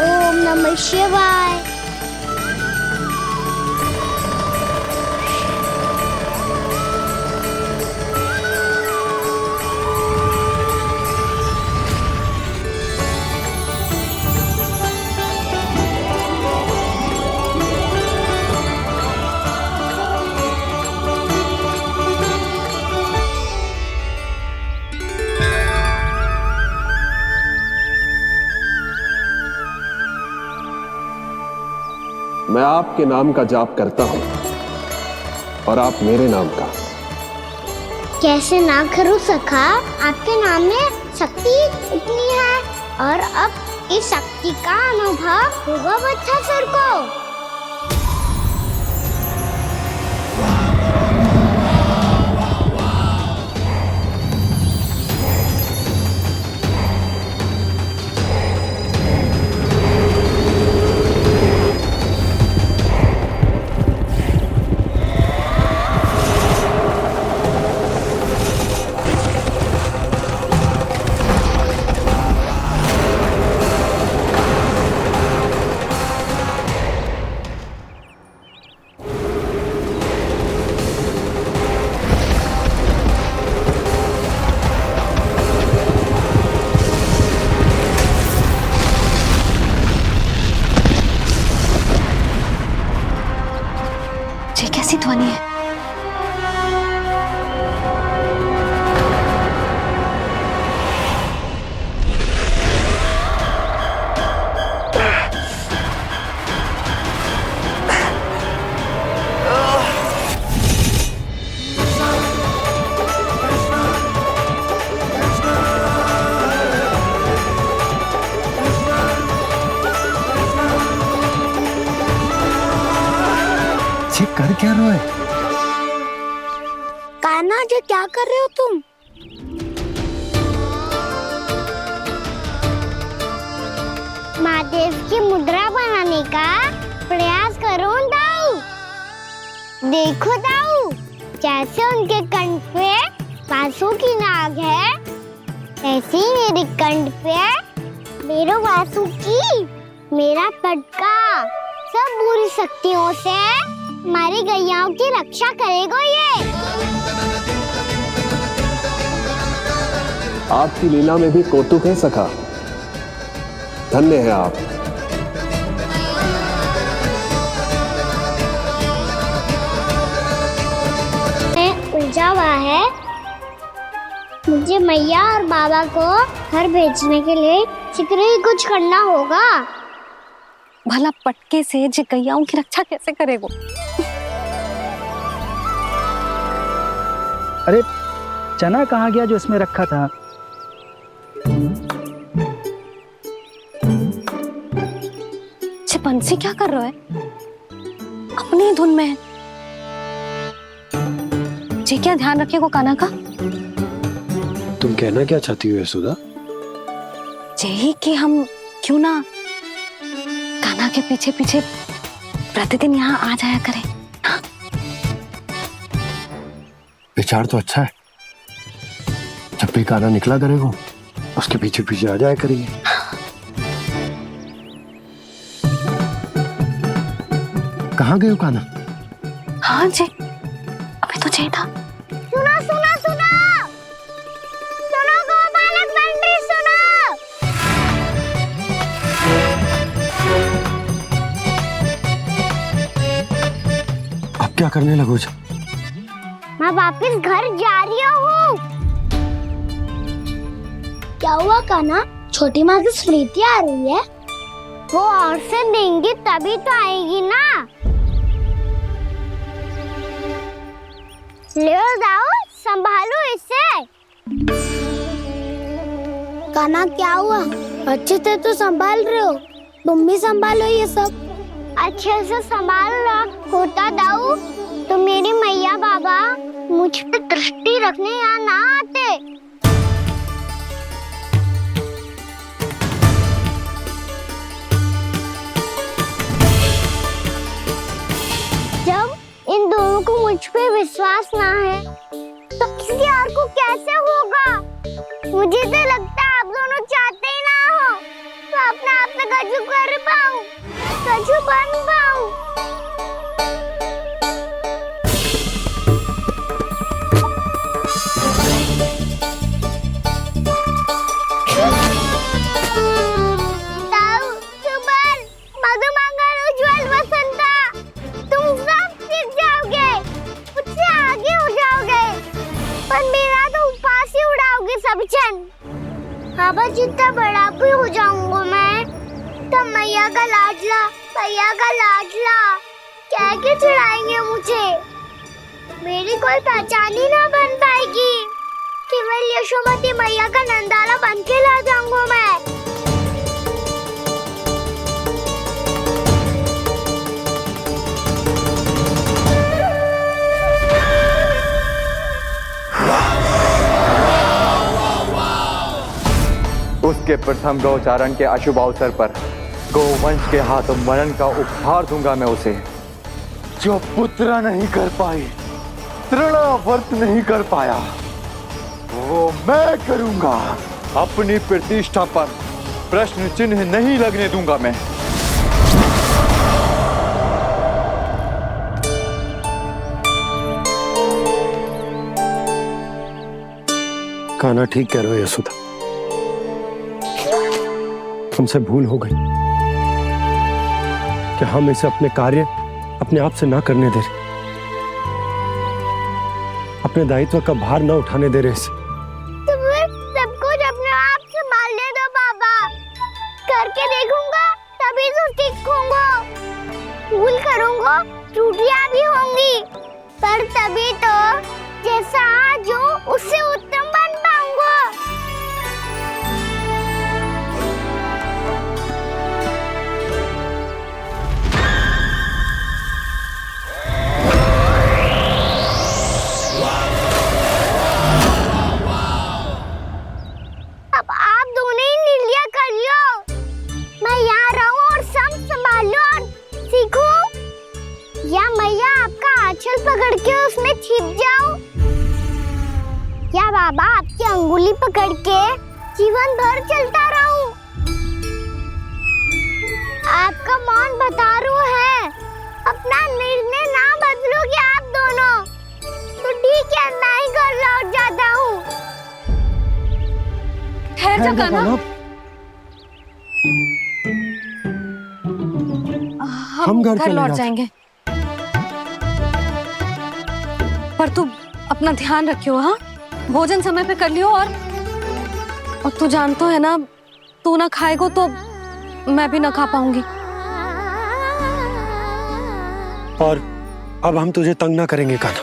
ओम नमः शिवाय। मैं आपके नाम का जाप करता हूं और आप मेरे नाम का। कैसे ना करूं सखा, आपके नाम में शक्ति इतनी है और अब इस शक्ति का अनुभव होगा वत्सासुर को। ये कैसी ध्वनि है? ये कर क्या रहे हो? कान्हा जी क्या कर रहे हो तुम? महादेव की मुद्रा बनाने का प्रयास करो दाऊ। देखो दाऊ, जैसे उनके कंठ पे वासु की नाग है, ऐसे ही मेरे कंठ पे मेरे वासु की मेरा पटका सब बुरी शक्तियों से हमारी गैयाओं की रक्षा करेगा ये। आपकी लीला में भी कौतुक है सखा, धन्य है आप। मैं उलझा हुआ है, मुझे मैया और बाबा को घर भेजने के लिए शीघ्र ही कुछ करना होगा। भला पटके से जे गैयाओं की रक्षा कैसे करेगो? अरे चना कहाँ गया जो इसमें रखा था? बंसी क्या कर रहा है? अपनी धुन में है। जी क्या ध्यान रखिएगा कान्हा का। तुम कहना क्या चाहती हो यशोदा? यही कि हम क्यों ना कान्हा के पीछे पीछे प्रतिदिन यहाँ आ जाया करें। हाँ? विचार तो अच्छा है। जब भी कान्हा निकला करेगा उसके पीछे पीछे आ जाया करेंगे। कहाँ गए हो कान्हा? हाँ जी, अभी तो मुझे ना। सुनो सुनो सुनो सुनो गोपालक बंटी सुनो। अब क्या करने लगो? मैं वापस घर जा रही हूँ। क्या हुआ कान्हा? छोटी माँ की स्मृति आ रही है। वो और से देंगी तभी तो आएगी ना। ले जाओ, संभालो इसे। कान्हा क्या हुआ? अच्छे से तो संभाल रहे हो, तुम भी संभालो ये सब। अच्छे से संभाल रहा होता दाऊ तो मेरी मैया बाबा मुझ पे दृष्टि रखने यहाँ ना आते। जब इन दोनों को मुझ पे विश्वास ना है तो किसी और को कैसे होगा? मुझे तो लगता है आप दोनों चाहते ही ना हो तो अपने आप से गजू कर पाऊं, गजू बन पाऊं। बाबा जितना बड़ा भी हो जाऊंगा मैं तो मैया का लाडला, भैया का लाडला क्या के चढ़ाएंगे मुझे। मेरी कोई पहचान ही ना बन पाएगी। केवल यशोमती मैया का नंदाला बन के ला जाऊंगा मैं। उसके प्रथम गौचारण के अशुभ अवसर पर गोवंश के हाथों मरण का उपहार दूंगा मैं उसे। जो पुत्र नहीं कर पाई, तृणावर्त नहीं कर पाया, वो मैं करूंगा। अपनी प्रतिष्ठा पर प्रश्न चिन्ह नहीं लगने दूंगा मैं। कान्हा ठीक कह रहे हो यशोदा, हमसे भूल हो गई कि हम इसे अपने कार्य अपने आप से ना करने दे रहे, अपने दायित्व का भार ना उठाने दे रहे इसे। तो फिर सब कुछ अपने आप से संभालने दो बाबा, करके देखूंगा तभी तो सीखूंगा। भूल करूंगा, त्रुटियां भी होंगी, पर तभी तो जैसा आज हूं उससे उत्तम बन पाऊंगा। अब आप दोनों ही निर्णय कर लो। मैं यहाँ रहूं और सब संभालूं और सीखूं, या मैया आपका आंचल पकड़ के उसमें छिप जाऊं, या बाबा आपकी अंगुली पकड़ के जीवन भर चलता रहूं। आपका मौन बतारू है, अपना निर्णय ना बदलोगे आप दोनों तो ठीक है, मैं ही घर लौट जाता हूँ। ठहर जा कान्हा, हम घर लौट जाएंगे, पर तू अपना ध्यान रखियो। हाँ, भोजन समय पे कर लियो। और तू जानतो है ना, तू ना खाएगो तो मैं भी ना खा पाऊंगी। और अब हम तुझे तंग ना करेंगे कान्हा,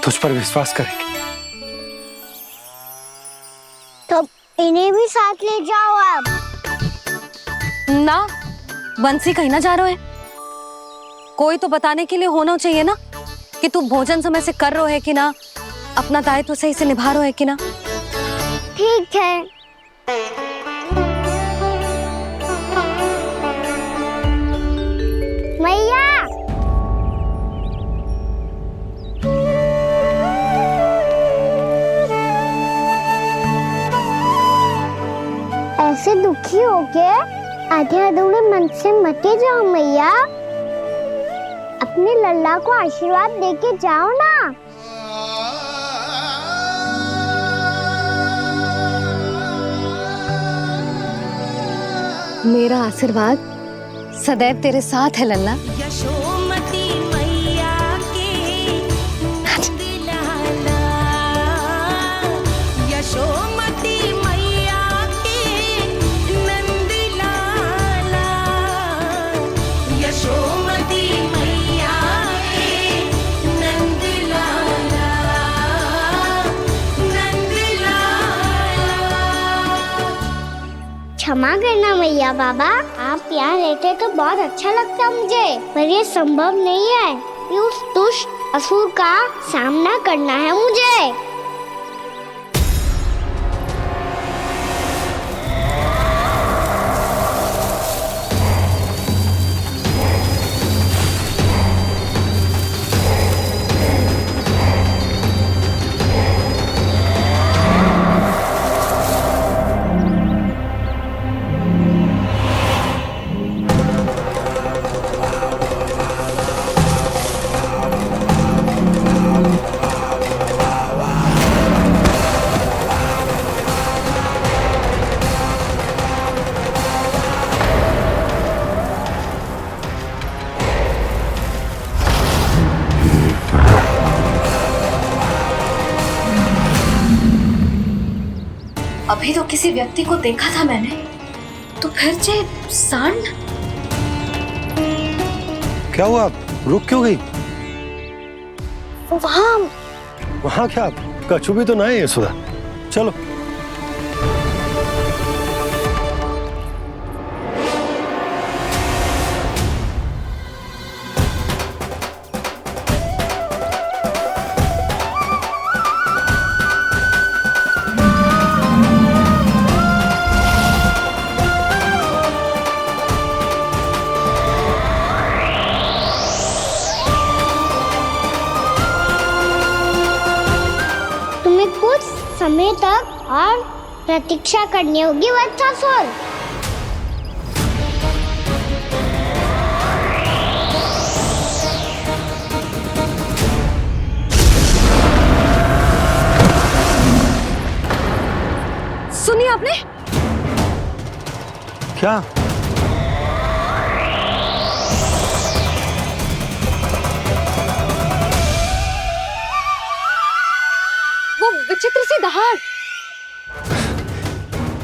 तुझ पर विश्वास करेंगे। तो इन्हें भी साथ ले जाओ अब। ना, बंसी कहीं ना जा रहे है, कोई तो बताने के लिए होना चाहिए ना कि तू भोजन समय से कर रहे है कि ना, अपना दायित्व सही से निभा रहे है कि ना। ठीक है। मैया, ऐसे दुखी होके आधे अधूरे मन से मत जाओ मैया। अपनी लल्ला को आशीर्वाद देके जाओ ना। मेरा आशीर्वाद सदैव तेरे साथ है लल्ला। यशोमती मैया के नंद लाला, यशोमती मैया के नंद लाला, यशोमती मैया के नंद लाला, नंद लाला। क्षमा करना मैया बाबा, आप यहाँ रहते तो बहुत अच्छा लगता मुझे, पर ये संभव नहीं है। ये उस दुष्ट असुर का सामना करना है मुझे। अभी तो किसी व्यक्ति को देखा था मैंने, तो फिर जे सांड। क्या हुआ, रुक क्यों गई? वहाँ क्या कछु भी तो ना है यशोदा, चलो। कुछ समय तक और प्रतीक्षा करनी होगी वत्सासुर। सुनिए आपने क्या? वो विचित्र सी दहाड़।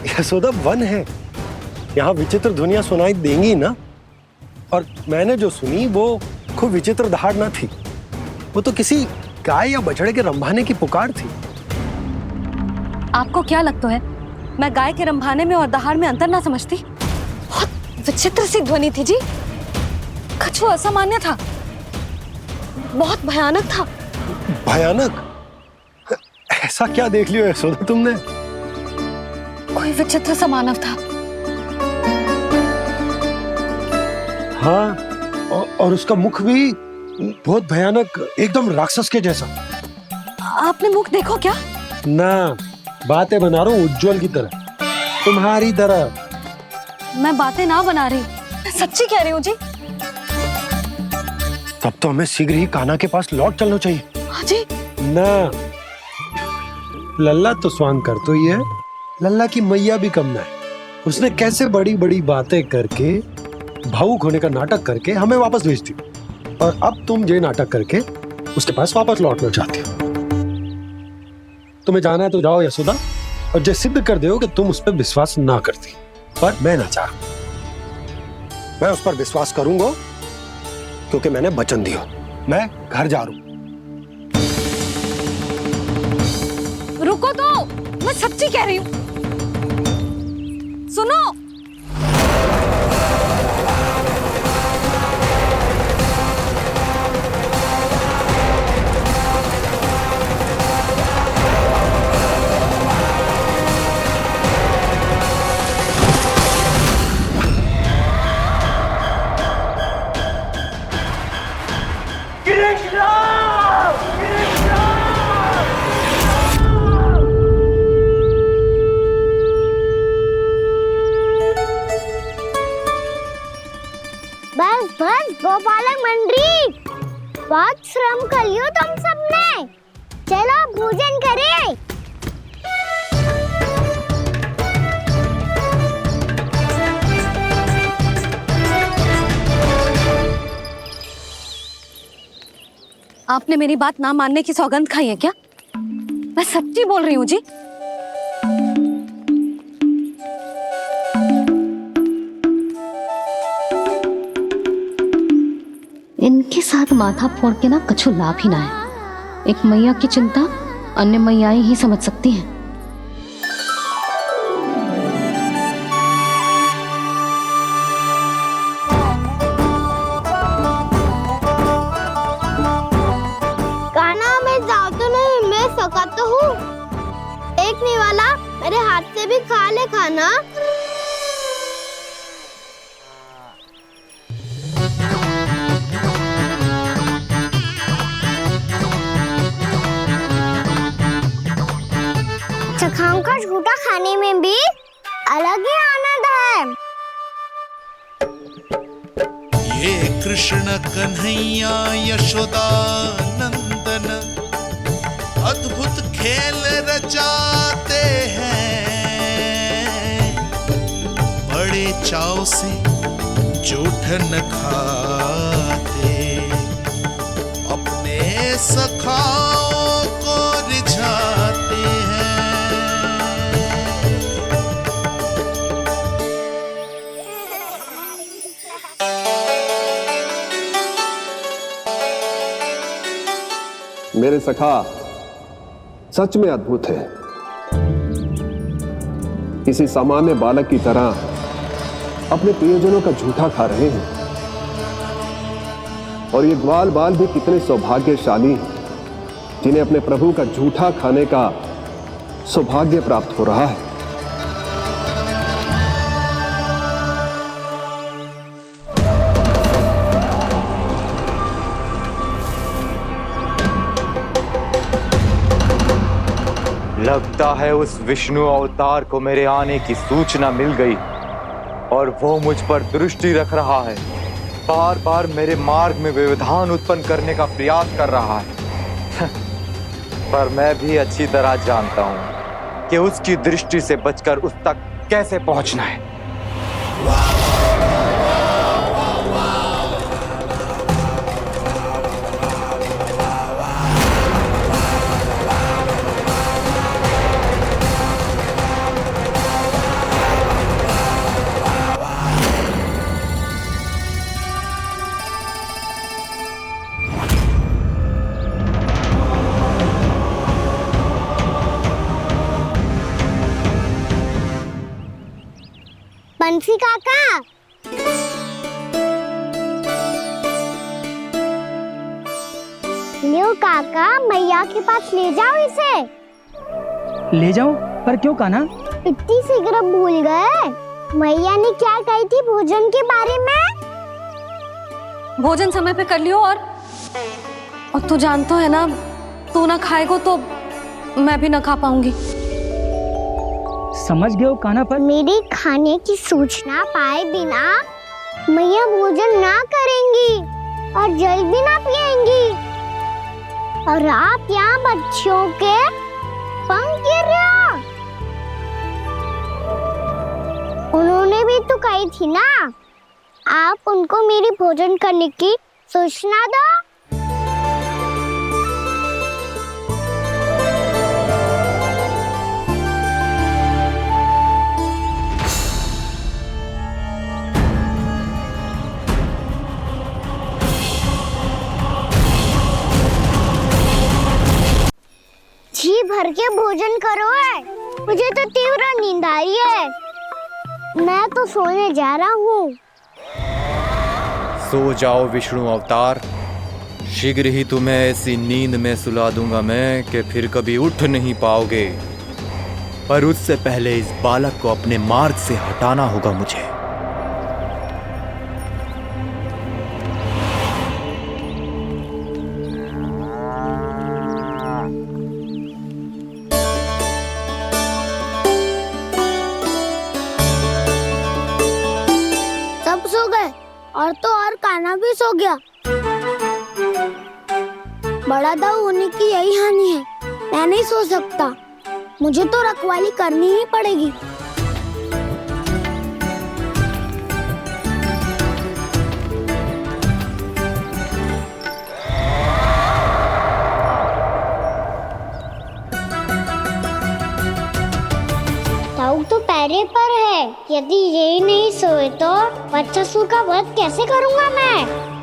यशोदा, वन है, यहाँ विचित्र ध्वनियां सुनाई देंगी ना। और मैंने जो सुनी वो खूब विचित्र दहाड़ ना थी, वो तो किसी गाय या बछड़े के रंभाने की पुकार थी। आपको क्या लगता है मैं गाय के रंभाने में और दहाड़ में अंतर ना समझती? बहुत विचित्र सी ध्वनि थी जी, कछु असामान्य था, बहुत भयानक था। भयानक? ऐसा क्या देख लियो यशोदा तुमने? कोई विचित्र सा मानव था। हाँ, और उसका मुख भी बहुत भयानक, एकदम राक्षस के जैसा। आपने मुख देखो क्या? ना, बातें बना रहा हूँ उज्जवल की तरह, तुम्हारी तरह। मैं बातें ना बना रही, मैं सच्ची कह रही हूँ जी। तब तो हमें शीघ्र ही कान्हा के पास लौट चलना चाहिए। हाँ जी। ना, लल्ला तो स्वांग कर तो ही है, लल्ला की मैया भी कम ना है। उसने कैसे बड़ी बड़ी बातें करके, भावुक होने का नाटक करके हमें वापस भेज दी, और अब तुम ये नाटक करके उसके पास वापस लौटना चाहती हो। तुम्हें जाना है तो जाओ यशोदा, और जो सिद्ध कर दो कि तुम उस पर विश्वास ना करती, पर मैं ना चाह, मैं उस पर विश्वास करूंगा क्योंकि मैंने वचन दिया। मैं घर जा रहा हूं। रुको तो, मैं सच्ची कह रही हूँ, सुनो। बहुत श्रम कर लियो तुम सबने। चलो भोजन करें। आपने मेरी बात ना मानने की सौगंध खाई है क्या? मैं सच्ची बोल रही हूँ जी। इनके साथ माथा फोड़ के ना कछु लाभ ही ना है। एक मैया की चिंता अन्य मैयाएं ही समझ सकती हैं। कान्हा मैं जाऊँ तो नहीं, मैं सका तो हूँ। एक नहीं वाला मेरे हाथ से भी खा ले खाना। चखाओं का झूठा खाने में भी अलग ही आनंद है। ये कृष्ण कन्हैया यशोदा नंदन अद्भुत खेल रचाते हैं, बड़े चाव से जूठन खाते, अपने सखाओं को रिझाते हैं। मेरे सखा सच में अद्भुत है। किसी सामान्य बालक की तरह अपने प्रियजनों का झूठा खा रहे हैं। और ये ग्वाल बाल भी कितने सौभाग्यशाली हैं जिन्हें अपने प्रभु का झूठा खाने का सौभाग्य प्राप्त हो रहा है। लगता है उस विष्णु अवतार को मेरे आने की सूचना मिल गई और वो मुझ पर दृष्टि रख रहा है। बार बार मेरे मार्ग में व्यवधान उत्पन्न करने का प्रयास कर रहा है। पर मैं भी अच्छी तरह जानता हूं कि उसकी दृष्टि से बचकर उस तक कैसे पहुंचना है। बंसी काका, लियो काका, मैया के पास ले जाओ इसे। ले जाओ? पर क्यों कान्हा? इतनी शीघ्र भूल गए? मैया ने क्या कही थी भोजन के बारे में? भोजन समय पे कर लियो। और तू जानता है ना, तू ना खाएगा तो मैं भी ना खा पाऊंगी। समझ गए हो कान्हा? पर मेरी खाने की सूचना पाए बिना मैया भोजन ना करेंगी और जल भी ना पिएंगी। और आप यहाँ बच्चों के पंख गिर रहे हो। उन्होंने भी तो कही थी ना, आप उनको मेरी भोजन करने की सूचना दो। जी भर के भोजन करो है, मुझे तो तीव्र नींद आई है। मैं तो सोने जा रहा हूँ। सो जाओ विष्णु अवतार, शीघ्र ही तुम्हें ऐसी नींद में सुला दूंगा मैं कि फिर कभी उठ नहीं पाओगे। पर उससे पहले इस बालक को अपने मार्ग से हटाना होगा मुझे। सब सो गए और तो और कान्हा भी सो गया। बड़ा दाऊ होने की यही हानि है। मैं नहीं सो सकता, मुझे तो रखवाली करनी ही पड़ेगी। दाऊ तो पैरे पर है, यदि यही नहीं सोए तो वत्सासुर का वध कैसे करूंगा मैं?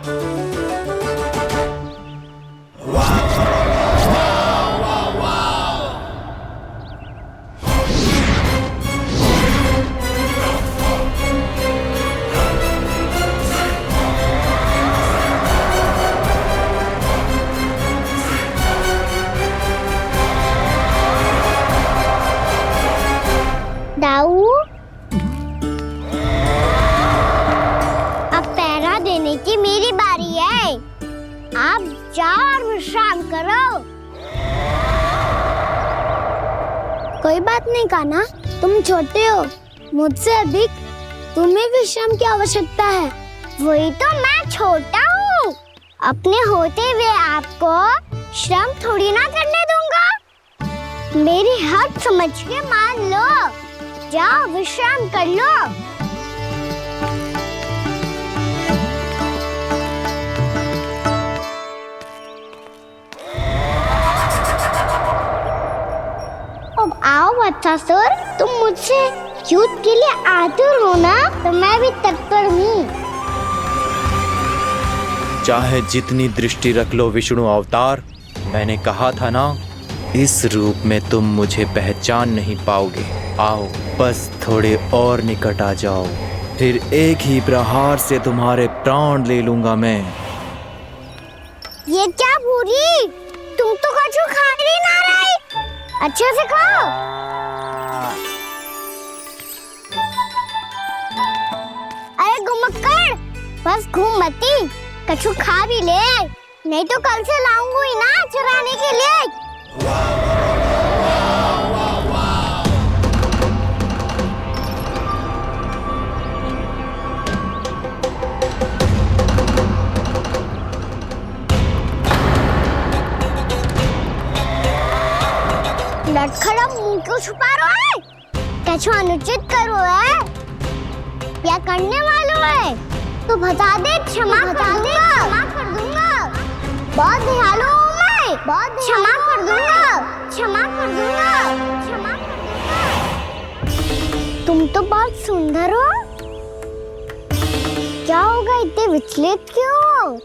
दाऊ, अब पहरा देने की मेरी बारी है। आप जाओ और विश्राम करो। कोई बात नहीं कान्हा, तुम छोटे हो, मुझसे अधिक तुम्हें विश्राम की आवश्यकता है। वही तो मैं छोटा हूँ, अपने होते हुए आपको श्रम थोड़ी ना करने दूंगा। मेरी हद समझ के मान लो, जाओ विश्राम कर लो। अब आओ वत्सासुर, तुम मुझसे युद्ध के लिए आतुर हो ना, तो मैं भी तत्पर हूँ। चाहे जितनी दृष्टि रख लो विष्णु अवतार, मैंने कहा था ना, इस रूप में तुम मुझे पहचान नहीं पाओगे। आओ बस थोड़े और निकट आ जाओ, फिर एक ही प्रहार से तुम्हारे प्राण ले लूंगा मैं। ये क्या बुरी, तुम तो कछु खा ही ना रही, अच्छे से खाओ। अरे घुमक्कड़, बस घूम मती, कछु खा भी ले, नहीं तो कल से लाऊंगी ही ना चुराने के लिए। लटखड़ा मुंह क्यों छुपा रहा है? कछु अनुचित करो है या करने वालों है तो बता दे, क्षमा कर दूंगा। बहुत दयालु हूँ मैं, बहुत क्षमा कर दूंगा। तुम तो बहुत सुंदर हो, क्या होगा, इतने विचलित क्यों हो?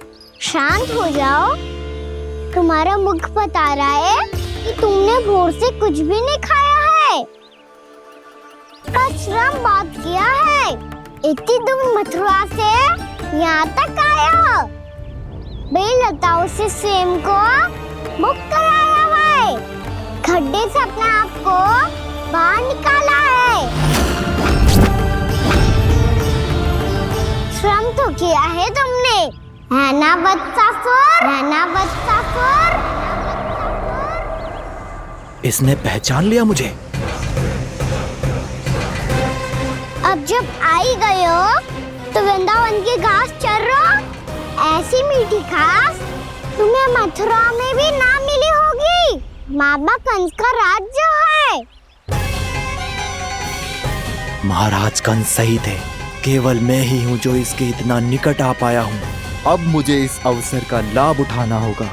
शांत हो जाओ, तुम्हारा मुख बता रहा है कि तुमने भोर से कुछ भी नहीं खाया है, श्रम बहुत किया है, इतनी दूर मथुरा से यहाँ तक आया हो, बेलताओं से स्वयं को मुक्त कराया हुआ है, खड्डे से अपने आप को बाहर निकाला है, श्रम तो किया है तुमने, है ना वत्सासुर? इसने पहचान लिया मुझे। अब जब आई गए हो तो वृंदावन की घास चर रहो, ऐसी मीठी घास तुम्हें मथुरा में भी ना मिली होगी। बाबा कंस का राज जो है। महाराज कंस सही थे, केवल मैं ही हूँ जो इसके इतना निकट आ पाया हूँ। अब मुझे इस अवसर का लाभ उठाना होगा।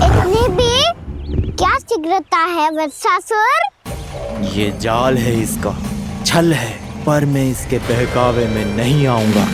इतने भी क्या शीघ्रता है वत्सासुर? ये जाल है इसका, छल है, पर मैं इसके बहकावे में नहीं आऊंगा।